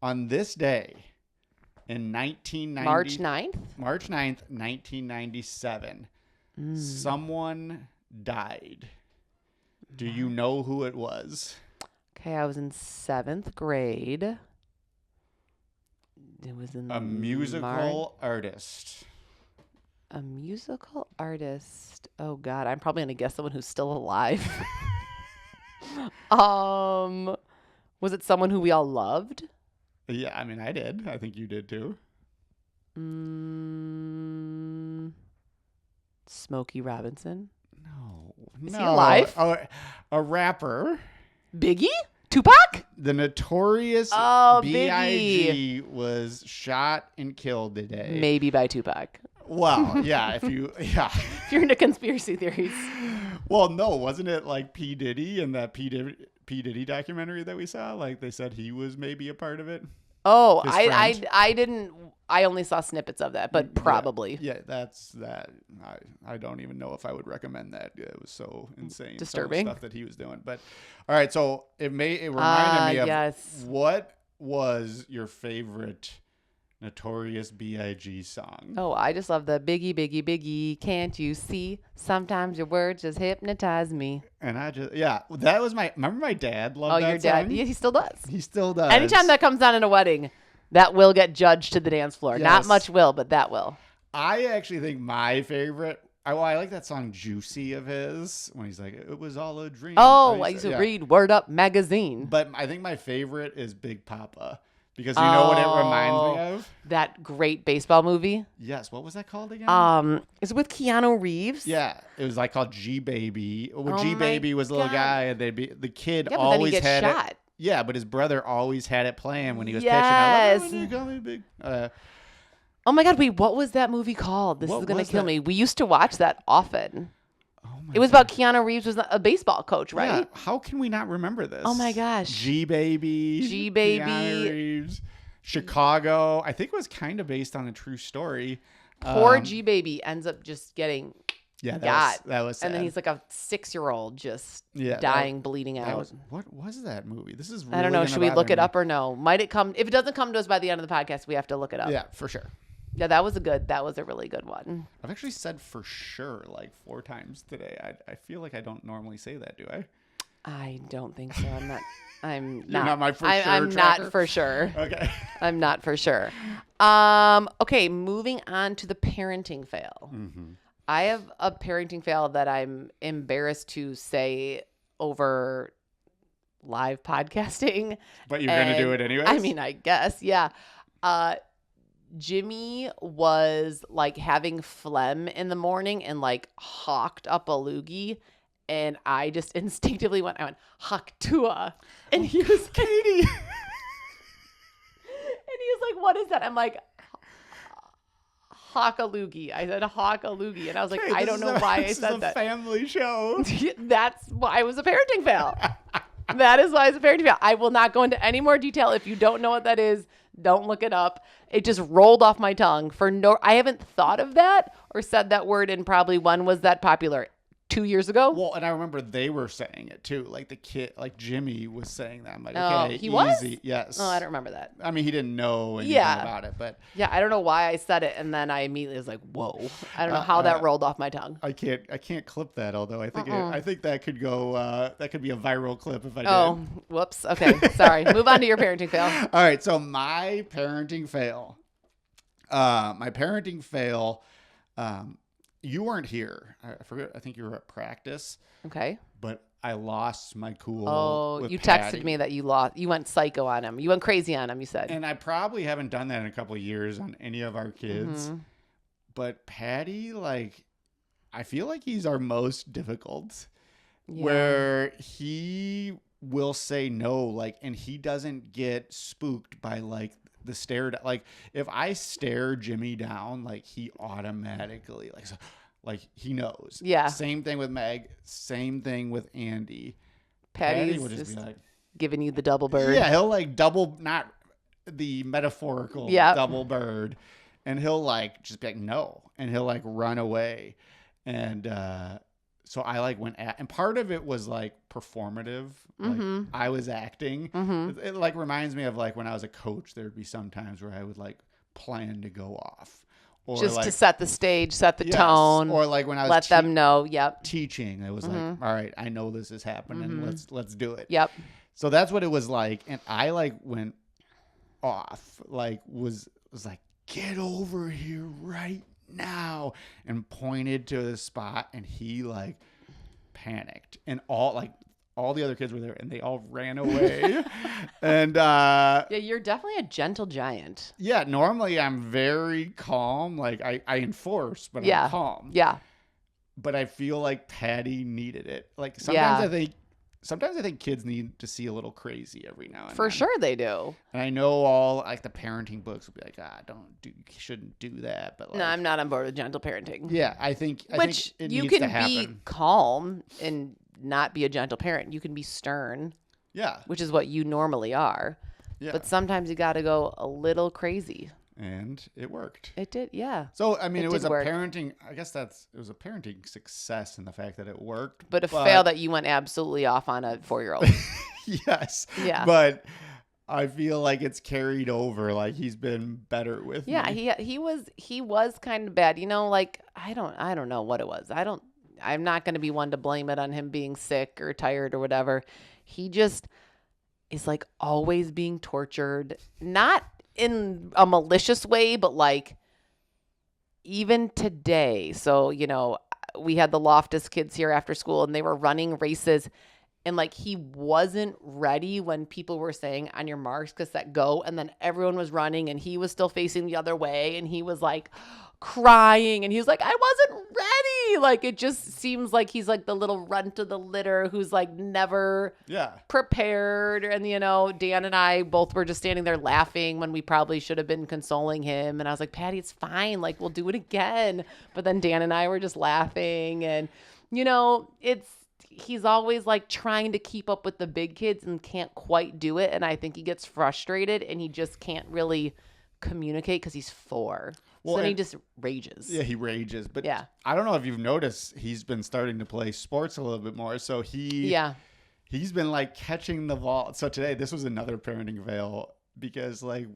on this day in 1990... March 9th, 1997, someone died. Do you know who it was? Okay, I was in 7th grade. It was in a musical artist. A musical artist. Oh God, I'm probably gonna guess someone who's still alive. Was it someone who we all loved? Yeah, I mean, I did. I think you did too. Smokey Robinson. No. Is he alive? Oh, a rapper. Biggie? Tupac? The notorious B.I.G. was shot and killed today. Maybe by Tupac. Well, yeah, if you're into conspiracy theories. Well, no, wasn't it like P. Diddy and that P. Diddy documentary that we saw? Like they said he was maybe a part of it. Oh, I didn't. I only saw snippets of that, but probably. Yeah, that's that. I don't even know if I would recommend that. It was so insane, disturbing some of the stuff that he was doing. But all right, so it reminded me of what was your favorite Notorious B.I.G. song? Oh, I just love the Biggie, Biggie, Biggie. Can't you see? Sometimes your words just hypnotize me. And that was remember my dad loved that song? Oh, your dad? Yeah, he still does. He still does. Anytime that comes on in a wedding, that will get judged to the dance floor. Yes. Not much will, but that will. I actually think my favorite, I like that song Juicy of his, when he's like, it was all a dream. Oh, I used to read Word Up magazine. But I think my favorite is Big Papa. Because you know what it reminds me of? That great baseball movie. Yes. What was that called again? Is it with Keanu Reeves? Yeah. It was like called G-Baby. Well, G-Baby was a little guy, and the kid but always then he gets had shot. it. Yeah, but his brother always had it playing when he was pitching. I love it when you call me big. Oh my God! Wait, what was that movie called? This is gonna kill me. We used to watch that often. It was about Keanu Reeves was a baseball coach, right? Yeah. How can we not remember this? Oh my gosh. G-Baby. Keanu Reeves. Chicago. I think it was kind of based on a true story. Poor G-Baby ends up just getting that was sad. And then he's like a 6-year-old just dying, bleeding out. What was that movie? This is really I don't know. Should we look it up or no? Might it come? If it doesn't come to us by the end of the podcast, we have to look it up. Yeah, for sure. Yeah, that was a really good one. I've actually said for sure like 4 times today. I feel like I don't normally say that, do I? I don't think so. I'm You're not my for sure I'm tracker? not for sure. Okay. I'm not for sure. Okay, moving on to the parenting fail. Mm-hmm. I have a parenting fail that I'm embarrassed to say over live podcasting. But you're going to do it anyways? I mean, I guess, yeah. Jimmy was like having phlegm in the morning and like hawked up a loogie. And I just instinctively went Haktua. And he was Katie. And he was like, what is that? I'm like, Hawkaloogie. I said Hawkaloogie. And I was like, I don't know why I said that. This is a family show. That's why it was a parenting fail. That is why it's a parenting fail. I will not go into any more detail. If you don't know what that is, don't look it up. It just rolled off my tongue I haven't thought of that or said that word in probably when was that popular? 2 years ago? Well, and I remember they were saying it too. Like the kid, like Jimmy was saying that. I'm like, okay, he easy. Was? Yes. Oh, I don't remember that. I mean, he didn't know anything about it, but yeah, I don't know why I said it, and then I immediately was like, whoa. I don't know how that rolled off my tongue. I can't clip that. Although I think I think that could go. that could be a viral clip if I did. Oh, whoops. Okay, sorry. Move on to your parenting fail. All right, so my parenting fail. You weren't here. I forget. I think you were at practice. Okay. But I lost my cool. Oh, with you Patty. texted me that you went psycho on him. You went crazy on him, you said. And I probably haven't done that in a couple of years on any of our kids. Mm-hmm. But Patty, like, I feel like he's our most difficult, Yeah. where he will say no, like, and he doesn't get spooked by like the stare. Like if I stare Jimmy down, like he automatically like he knows. Yeah. Same thing with Meg. Same thing with Andy. Patty Patty will just be like, giving you the double bird. yeah, he'll like double, not the metaphorical double bird, and he'll like just be like no, and he'll like run away, and so I like went at, and part of it was like performative, like I was acting. It like reminds me of like when I was a coach, there'd be some times where I would like plan to go off. Or just like, to set the stage, set the tone. Or like when I was let them know. Yep. Teaching, it was like, all right, I know this is happening. Let's do it. Yep. So that's what it was like, and I like went off, like was like, get over here right now, and pointed to the spot, and he like panicked, and all the other kids were there, and they all ran away. And yeah, you're definitely a gentle giant. Yeah, normally I'm very calm, like I enforce, but I'm calm. Yeah. But I feel like Patty needed it. Like sometimes I think kids need to see a little crazy every now and then. For sure they do. And I know all like the parenting books will be like, you shouldn't do that. But like, no, I'm not on board with gentle parenting. Yeah, I think it you needs can to happen. be calm and not be a gentle parent. You can be stern. Yeah. Which is what you normally are. Yeah. But sometimes you got to go a little crazy. And it worked. It did, yeah. So, I mean, it was a work. parenting, I guess it was a parenting success in the fact that it worked. But a fail that you went absolutely off on a 4-year-old. Yes. Yeah. But I feel like it's carried over. Like he's been better with me. Yeah, he was kind of bad. You know, like I don't know what it was. I'm not going to be one to blame it on him being sick or tired or whatever. He just is like always being tortured, not in a malicious way, but like even today. So, you know, we had the Loftus kids here after school and they were running races, and like he wasn't ready when people were saying on your marks, get set, go, and then everyone was running and he was still facing the other way and he was like crying and he was like, I wasn't ready. Like it just seems like he's like the little runt of the litter who's like never prepared. And you know, Dan and I both were just standing there laughing when we probably should have been consoling him, and I was like, Patty, it's fine, like we'll do it again. But then Dan and I were just laughing, and you know, he's always like trying to keep up with the big kids and can't quite do it, and I think he gets frustrated and he just can't really communicate because he's 4. Well, so then he just rages. Yeah, he rages. But I don't know if you've noticed, he's been starting to play sports a little bit more. So he's been like catching the ball. So today, this was another parenting fail because like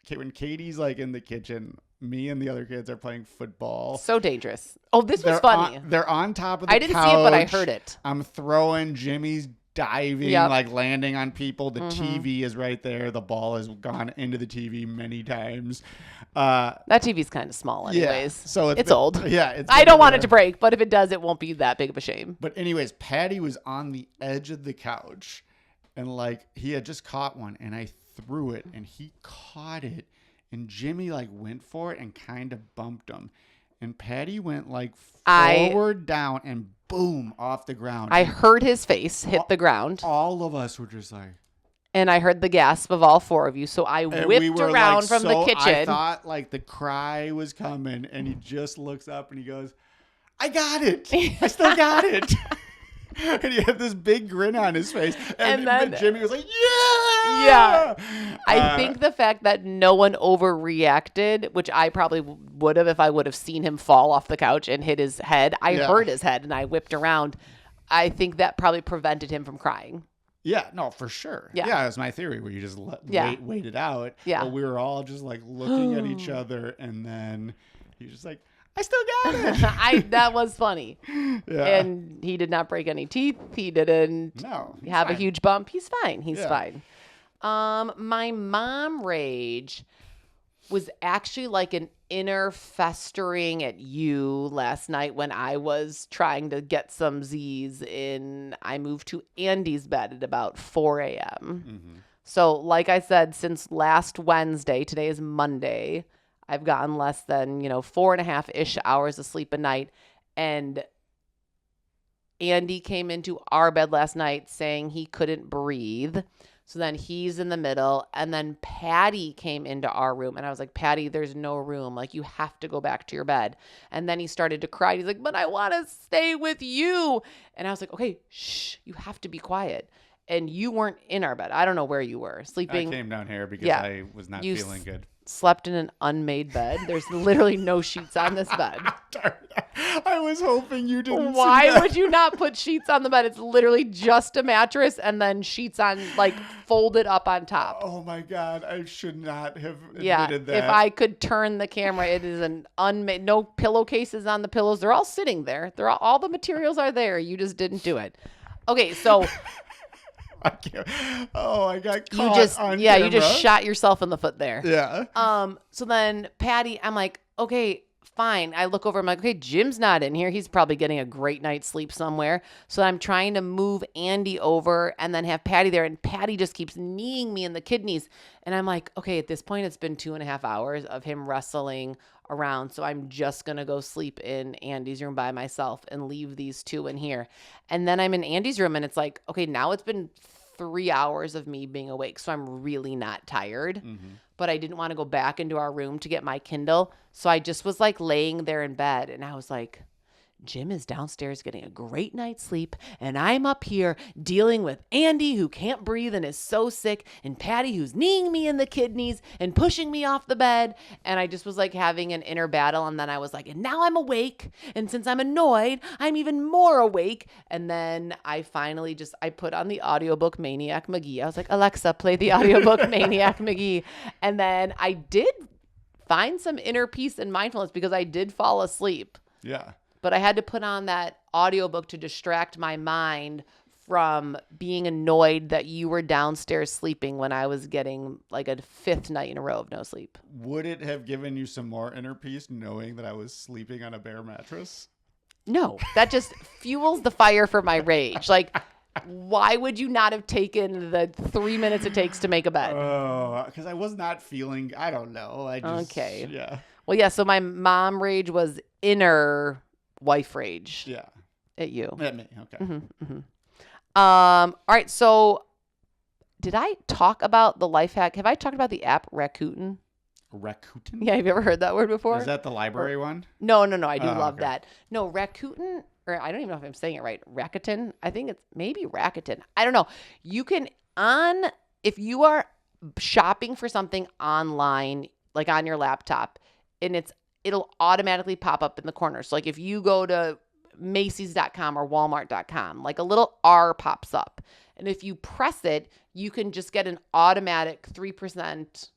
when Katie's like in the kitchen, me and the other kids are playing football. So dangerous. Oh, this was funny. They're on top of the couch. I didn't see it, but I heard it. I'm throwing, Jimmy's diving, like landing on people. The TV is right there. The ball has gone into the TV many times. That TV's kind of small anyways. Yeah, so it's old. Yeah. I don't want it to break, but if it does, it won't be that big of a shame. But anyways, Patty was on the edge of the couch and like he had just caught one and I threw it and he caught it and Jimmy like went for it and kind of bumped him. And Patty went like forward down and boom off the ground. I heard his face hit the ground. All of us were just like. And I heard the gasp of all 4 of you. So I whipped around like, from the kitchen. I thought like the cry was coming. And he just looks up and he goes, I got it. I still got it. And he had this big grin on his face. And then Jimmy was like, yeah. Yeah. I think the fact that no one overreacted, which I probably would have if I would have seen him fall off the couch and hit his head. I heard his head and I whipped around. I think that probably prevented him from crying. Yeah, no, for sure. Yeah, that was my theory where you just wait it out. Yeah. But we were all just like looking at each other and then he was just like, I still got it. That was funny. Yeah. And he did not break any teeth. He didn't have a huge bump. He's fine. He's fine. My mom rage was actually like an inner festering at you last night when I was trying to get some Z's in. I moved to Andy's bed at about 4 a.m. Mm-hmm. So like I said, since last Wednesday, today is Monday, I've gotten less than, 4.5-ish hours of sleep a night. And Andy came into our bed last night saying he couldn't breathe. So then he's in the middle. And then Patty came into our room. And I was like, Patty, there's no room. Like, you have to go back to your bed. And then he started to cry. He's like, but I want to stay with you. And I was like, okay, shh, you have to be quiet. And you weren't in our bed. I don't know where you were. Sleeping. I came down here because I was not feeling good. Slept in an unmade bed. There's literally no sheets on this bed. I was hoping you didn't. Why would you not put sheets on the bed? It's literally just a mattress and then sheets on, like, folded up on top. Oh my God, I should not have admitted that. If I could turn the camera, it is an unmade, no pillowcases on the pillows. They're all sitting there. All the materials are there. You just didn't do it. Okay, so I can't. Oh, I got caught on camera. You just shot yourself in the foot there. Yeah. So then Patty, I'm like, okay, fine. I look over, I'm like, okay, Jim's not in here. He's probably getting a great night's sleep somewhere. So I'm trying to move Andy over and then have Patty there. And Patty just keeps kneeing me in the kidneys. And I'm like, okay, at this point, it's been 2.5 hours of him wrestling around. So I'm just going to go sleep in Andy's room by myself and leave these two in here. And then I'm in Andy's room and it's like, okay, now it's been 3 hours of me being awake. So I'm really not tired. Mm-hmm. But I didn't want to go back into our room to get my Kindle. So I just was like laying there in bed and I was like, Jim is downstairs getting a great night's sleep, and I'm up here dealing with Andy, who can't breathe and is so sick, and Patty, who's kneeing me in the kidneys and pushing me off the bed. And I just was like having an inner battle. And then I was like, and now I'm awake. And since I'm annoyed, I'm even more awake. And then I finally I put on the audiobook Maniac McGee. I was like, Alexa, play the audiobook Maniac McGee. And then I did find some inner peace and mindfulness because I did fall asleep. Yeah. But I had to put on that audiobook to distract my mind from being annoyed that you were downstairs sleeping when I was getting like a 5th night in a row of no sleep. Would it have given you some more inner peace knowing that I was sleeping on a bare mattress? No, that just fuels the fire for my rage. Like, why would you not have taken the 3 minutes it takes to make a bed? Oh, because I was not feeling, I don't know. Okay. Yeah. Well, yeah, so my mom rage was inner wife rage. Yeah. At you. At me. Okay. Mm-hmm, mm-hmm. All right. So did I talk about the life hack? Have I talked about the app Rakuten? Rakuten? Yeah. Have you ever heard that word before? Is that the library one? No. I do love okay. that. No, Rakuten, or I don't even know if I'm saying it right. Rakuten. I think it's maybe Rakuten. I don't know. You can if you are shopping for something online, like on your laptop, and it'll automatically pop up in the corner. So like if you go to Macy's.com or Walmart.com, like a little R pops up. And if you press it, you can just get an automatic 3%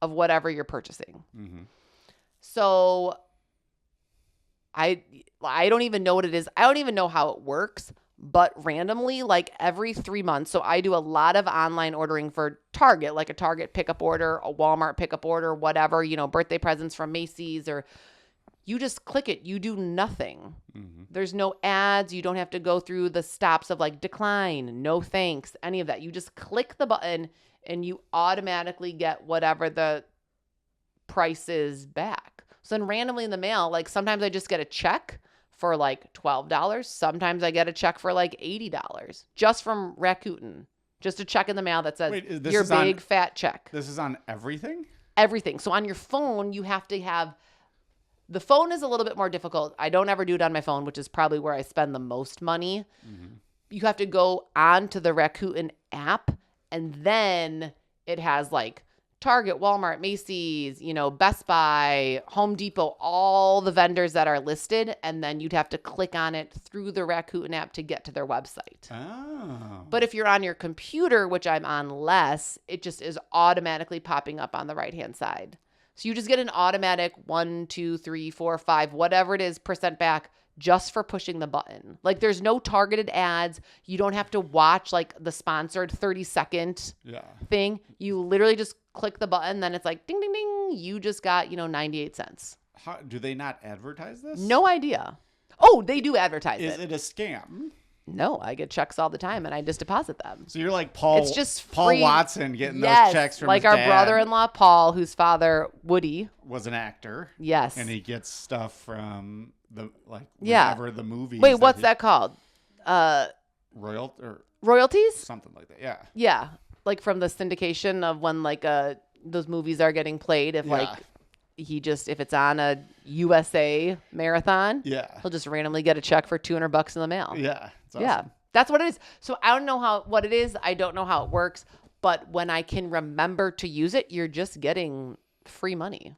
of whatever you're purchasing. Mm-hmm. So I don't even know what it is. I don't even know how it works. But randomly, like every 3 months, so I do a lot of online ordering for Target, like a Target pickup order, a Walmart pickup order, whatever, birthday presents from Macy's, or you just click it. You do nothing. Mm-hmm. There's no ads. You don't have to go through the stops of like decline, no thanks, any of that. You just click the button and you automatically get whatever the price is back. So then randomly in the mail, like sometimes I just get a check for like $12. Sometimes I get a check for like $80 just from Rakuten. Just a check in the mail that says your big fat check. This is on everything? Everything. So on your phone, you have to have, the phone is a little bit more difficult. I don't ever do it on my phone, which is probably where I spend the most money. Mm-hmm. You have to go onto the Rakuten app and then it has like Target, Walmart, Macy's, Best Buy, Home Depot, all the vendors that are listed. And then you'd have to click on it through the Rakuten app to get to their website. Oh. But if you're on your computer, which I'm on less, it just is automatically popping up on the right-hand side. So you just get an automatic 1, 2, 3, 4, 5, whatever it is, % back just for pushing the button. Like there's no targeted ads. You don't have to watch like the sponsored 30-second thing. You literally just click the button, then it's like ding, ding, ding. You just got, 98 cents. How, do they not advertise this? No idea. Oh, they do advertise it. Is it a scam? No, I get checks all the time and I just deposit them. So you're like Paul. It's just Paul free. Watson getting yes, those checks from like his our dad. brother-in-law Paul, whose father Woody was an actor. Yes, and he gets stuff from Yeah. whenever the movie. Wait, what's that called? Royal or Royalties? something like that. Yeah. Yeah. Like from the syndication of when like those movies are getting played. If like if it's on a USA marathon, he'll just randomly get a check for $200 in the mail. Yeah. It's awesome. Yeah. That's what it is. So I don't know what it is. I don't know how it works. But when I can remember to use it, you're just getting free money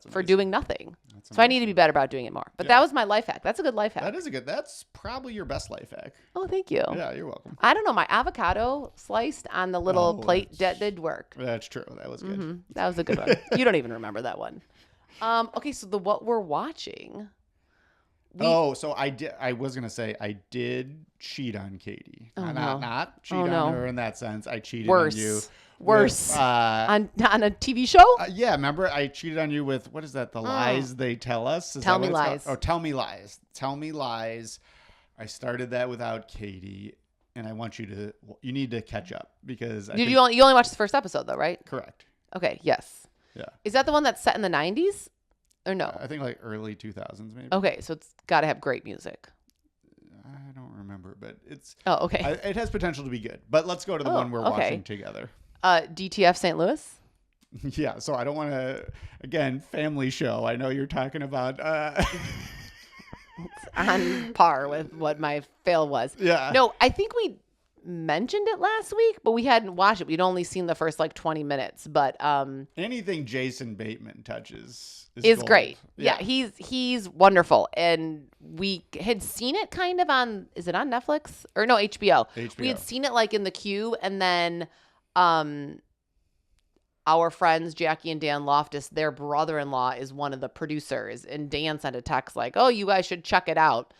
for doing nothing. So I need to be better about doing it more. But that was my life hack. That's a good life hack. That's probably your best life hack. Oh, thank you. Yeah, you're welcome. I don't know. My avocado sliced on the little plate did work. That's true. That was good. Mm-hmm. That was a good one. You don't even remember that one. Okay, so what we're watching. So I was gonna say I did cheat on Katie. Not cheat on her in that sense. I cheated on you. Worse. On a TV show? Yeah, remember I cheated on you with, what is that? The lies they tell us? Tell Me Lies. Oh, Tell Me Lies. Tell Me Lies. I started that without Katie, and I want you need to catch up because you only watched the first episode though, right? Correct. Okay. Yes. Yeah. Is that the one that's set in the 90s? Or no? I think like early 2000s maybe. Okay, so it's got to have great music. I don't remember, but it's... Oh, okay. It has potential to be good. But let's go to the one we're watching together. DTF St. Louis? Yeah, so I don't want to... Again, family show. I know you're talking about... It's on par with what my fail was. Yeah. No, I think we mentioned it last week, but we hadn't watched it. We'd only seen the first like 20 minutes. But anything Jason Bateman touches is great. Yeah, he's wonderful. And we had seen it kind of on, is it on Netflix? Or no, HBO. We had seen it like in the queue, and then our friends Jackie and Dan Loftus, their brother-in-law is one of the producers, and Dan sent a text like, oh, you guys should check it out.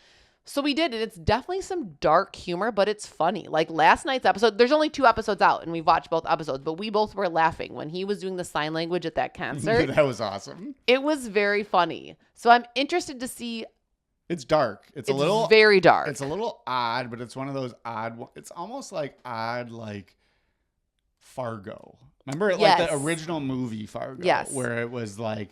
So we did, and it's definitely some dark humor, but it's funny. Like last night's episode, there's only 2 episodes out, and we've watched both episodes, but we both were laughing when he was doing the sign language at that concert. That was awesome. It was very funny. So I'm interested to see. It's dark. It's a little very dark. It's a little odd, but it's one of those odd. It's almost like odd, like Fargo. Remember, like the original movie Fargo, where it was like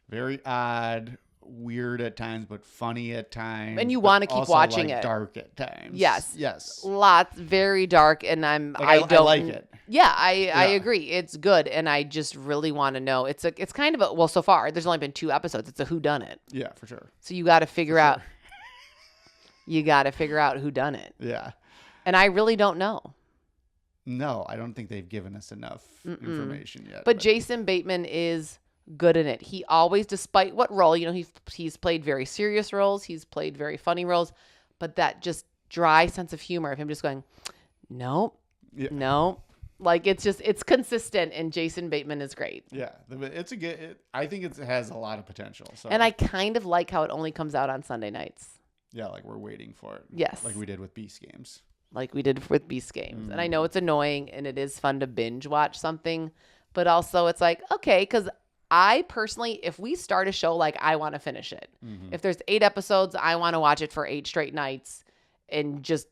very odd, weird at times, but funny at times, and you want to keep watching like it. Dark at times. Yes. Lots, very dark, and I like it. Yeah, I agree. It's good, and I just really want to know. It's kind of a, so far there's only been 2 episodes. It's a whodunit. Yeah, for sure. So you got to figure out. You got to figure out whodunit. Yeah. And I really don't know. No, I don't think they've given us enough information yet. But Jason Bateman is good in it. He always, despite what role, he's played very serious roles, he's played very funny roles, but that just dry sense of humor of him just going, no, like it's consistent, and Jason Bateman is great. Yeah, it's a good. I think it has a lot of potential. So. And I kind of like how it only comes out on Sunday nights. Yeah, like we're waiting for it. Yes, like we did with Beast Games. Like we did with Beast Games. And I know it's annoying, and it is fun to binge watch something, but also it's like, okay, because I personally, if we start a show, like I want to finish it. If there's 8 episodes, I want to watch it for 8 straight nights and just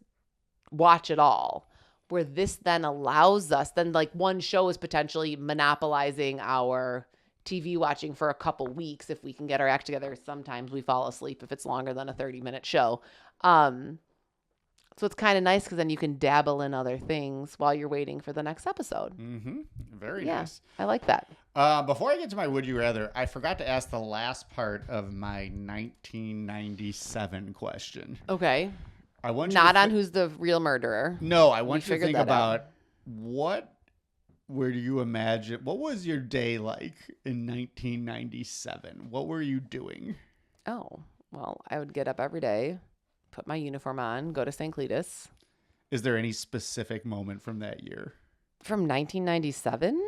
watch it all. Where this then allows us, then like one show is potentially monopolizing our TV watching for a couple weeks if we can get our act together. Sometimes we fall asleep if it's longer than a 30-minute show. So it's kind of nice because then you can dabble in other things while you're waiting for the next episode. Very nice. I like that. Before I get to my Would You Rather, I forgot to ask the last part of my 1997 question. Okay. I want Not on who's the real murderer. No, I want you to think about what would you imagine? What was your day like in 1997? What were you doing? Oh, well, I would get up every day, put my uniform on, go to St. Cletus. Is there any specific moment from that year? From 1997?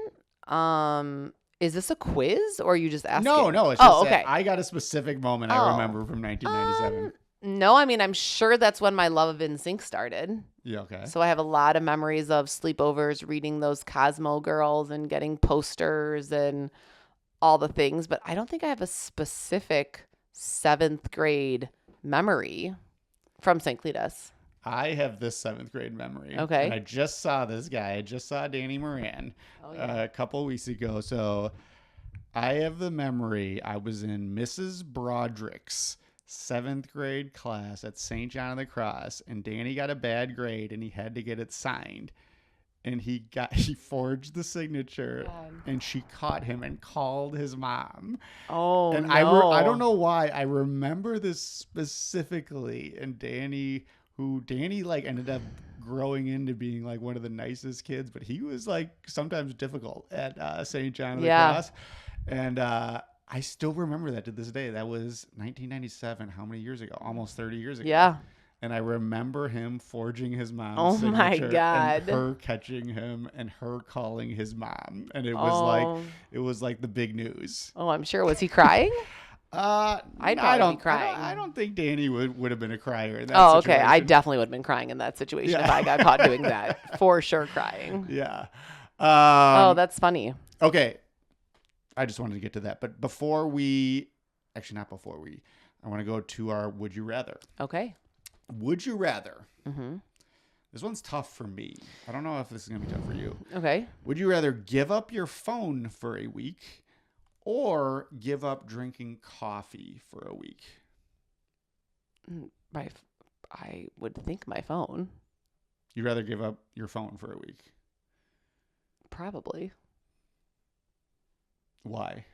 Is this a quiz or are you just asking? No. It's just okay. I got a specific moment I remember from 1997. No, I mean, I'm sure that's when my love of NSYNC started. Yeah, okay. So I have a lot of memories of sleepovers, reading those Cosmo girls and getting posters and all the things. But I don't think I have a specific 7th grade memory from St. Cletus. I have this 7th grade memory. Okay. And I just saw this guy. I just saw Danny Moran a couple weeks ago. So I have the memory. I was in Mrs. Broderick's 7th grade class at St. John of the Cross, and Danny got a bad grade and he had to get it signed. And he forged the signature, and she caught him and called his mom. Oh, and no. I don't know why. I remember this specifically. And Danny like ended up growing into being like one of the nicest kids, but he was like sometimes difficult at St. John of the Cross. And I still remember that to this day. That was 1997. How many years ago? Almost 30 years ago. Yeah. And I remember him forging his mom's signature. My God. And her catching him and her calling his mom. And it was like the big news. Oh, I'm sure. Was he crying? I'd probably be crying. I don't think Danny would have been a crier in that Oh, situation. okay. I definitely would have been crying in that situation if I got caught doing that. For sure crying. Yeah. Oh, that's funny. Okay. I just wanted to get to that. But I want to go to our Would You Rather. Okay. Would you rather? Mm-hmm. This one's tough for me. I don't know if this is going to be tough for you. Okay. Would you rather give up your phone for a week or give up drinking coffee for a week? I would think my phone. You'd rather give up your phone for a week? Probably. Why?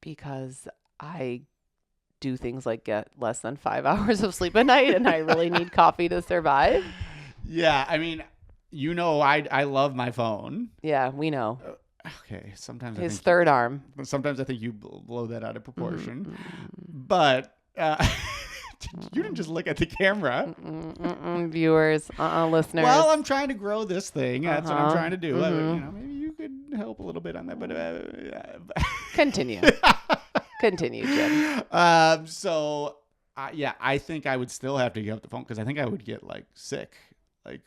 Because I do things like get less than 5 hours of sleep a night, and I really need coffee to survive. Yeah, I mean, I love my phone. Yeah, we know. Okay, sometimes His third arm. Sometimes I think you blow that out of proportion. But you didn't just look at the camera. Viewers, listeners. Well, I'm trying to grow this thing. That's what I'm trying to do. Maybe you could help a little bit on that. But Continue. Continue, Jim. I think I would still have to give up the phone because I think I would get like sick. Like,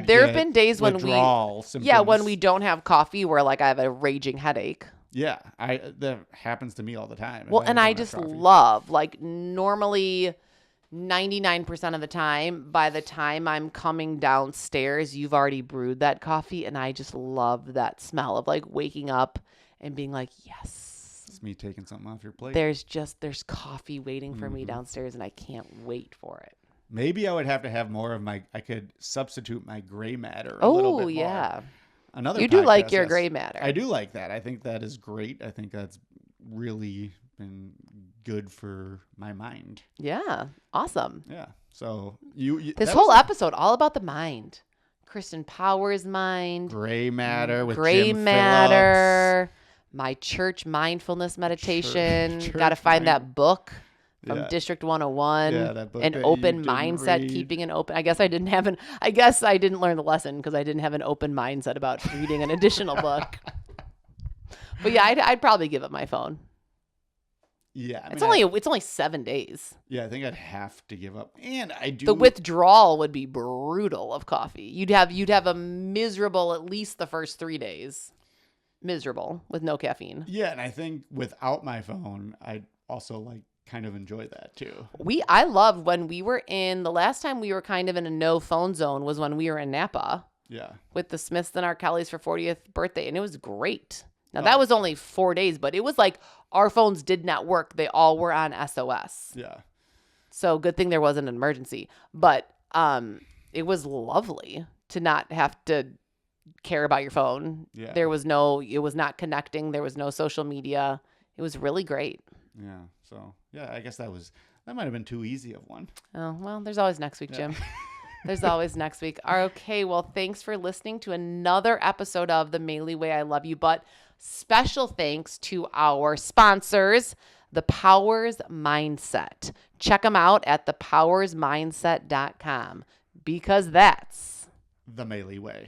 there have been days when when we don't have coffee where like I have a raging headache. Yeah, that happens to me all the time. Well, and I just love, like, normally 99% of the time, by the time I'm coming downstairs, you've already brewed that coffee, and I just love that smell of like waking up and being like, yes. It's me taking something off your plate. There's coffee waiting for me downstairs, and I can't wait for it. Maybe I would have to have more of I could substitute my gray matter a little bit more. Yeah. You do like your gray matter. I do like that. I think that is great. I think that's really been good for my mind. Yeah. Awesome. Yeah. So this whole episode, all about the mind. Kristen Powers' mind. Gray matter with Gray Jim matter. Phillips. My church mindfulness meditation. Got to find that book from District 101. Yeah, that book. An open mindset, keeping an open. I guess I didn't learn the lesson because I didn't have an open mindset about reading an additional book. But yeah, I'd probably give up my phone. Yeah, it's only 7 days. Yeah, I think I'd have to give up, and I do. The withdrawal would be brutal of coffee. You'd have a miserable at least the first 3 days. Miserable with no caffeine. Yeah, and I think without my phone, I'd also kind of enjoy that too. I loved when we were the last time we were kind of in a no phone zone was when we were in Napa. Yeah. With the Smiths and our Kellys for 40th birthday, and it was great. Now that was only 4 days, but it was like our phones did not work. They all were on SOS. Yeah. So good thing there wasn't an emergency, but it was lovely to not have to care about your phone. Yeah. It was not connecting. There was no social media. It was really great. Yeah. So yeah, I guess that might have been too easy of one. Oh, well, there's always next week, Jim. There's always next week. Okay. Well, thanks for listening to another episode of The Maley Way. I love you, but special thanks to our sponsors, The Powers Mindset. Check them out at thepowersmindset.com because that's The Maley Way.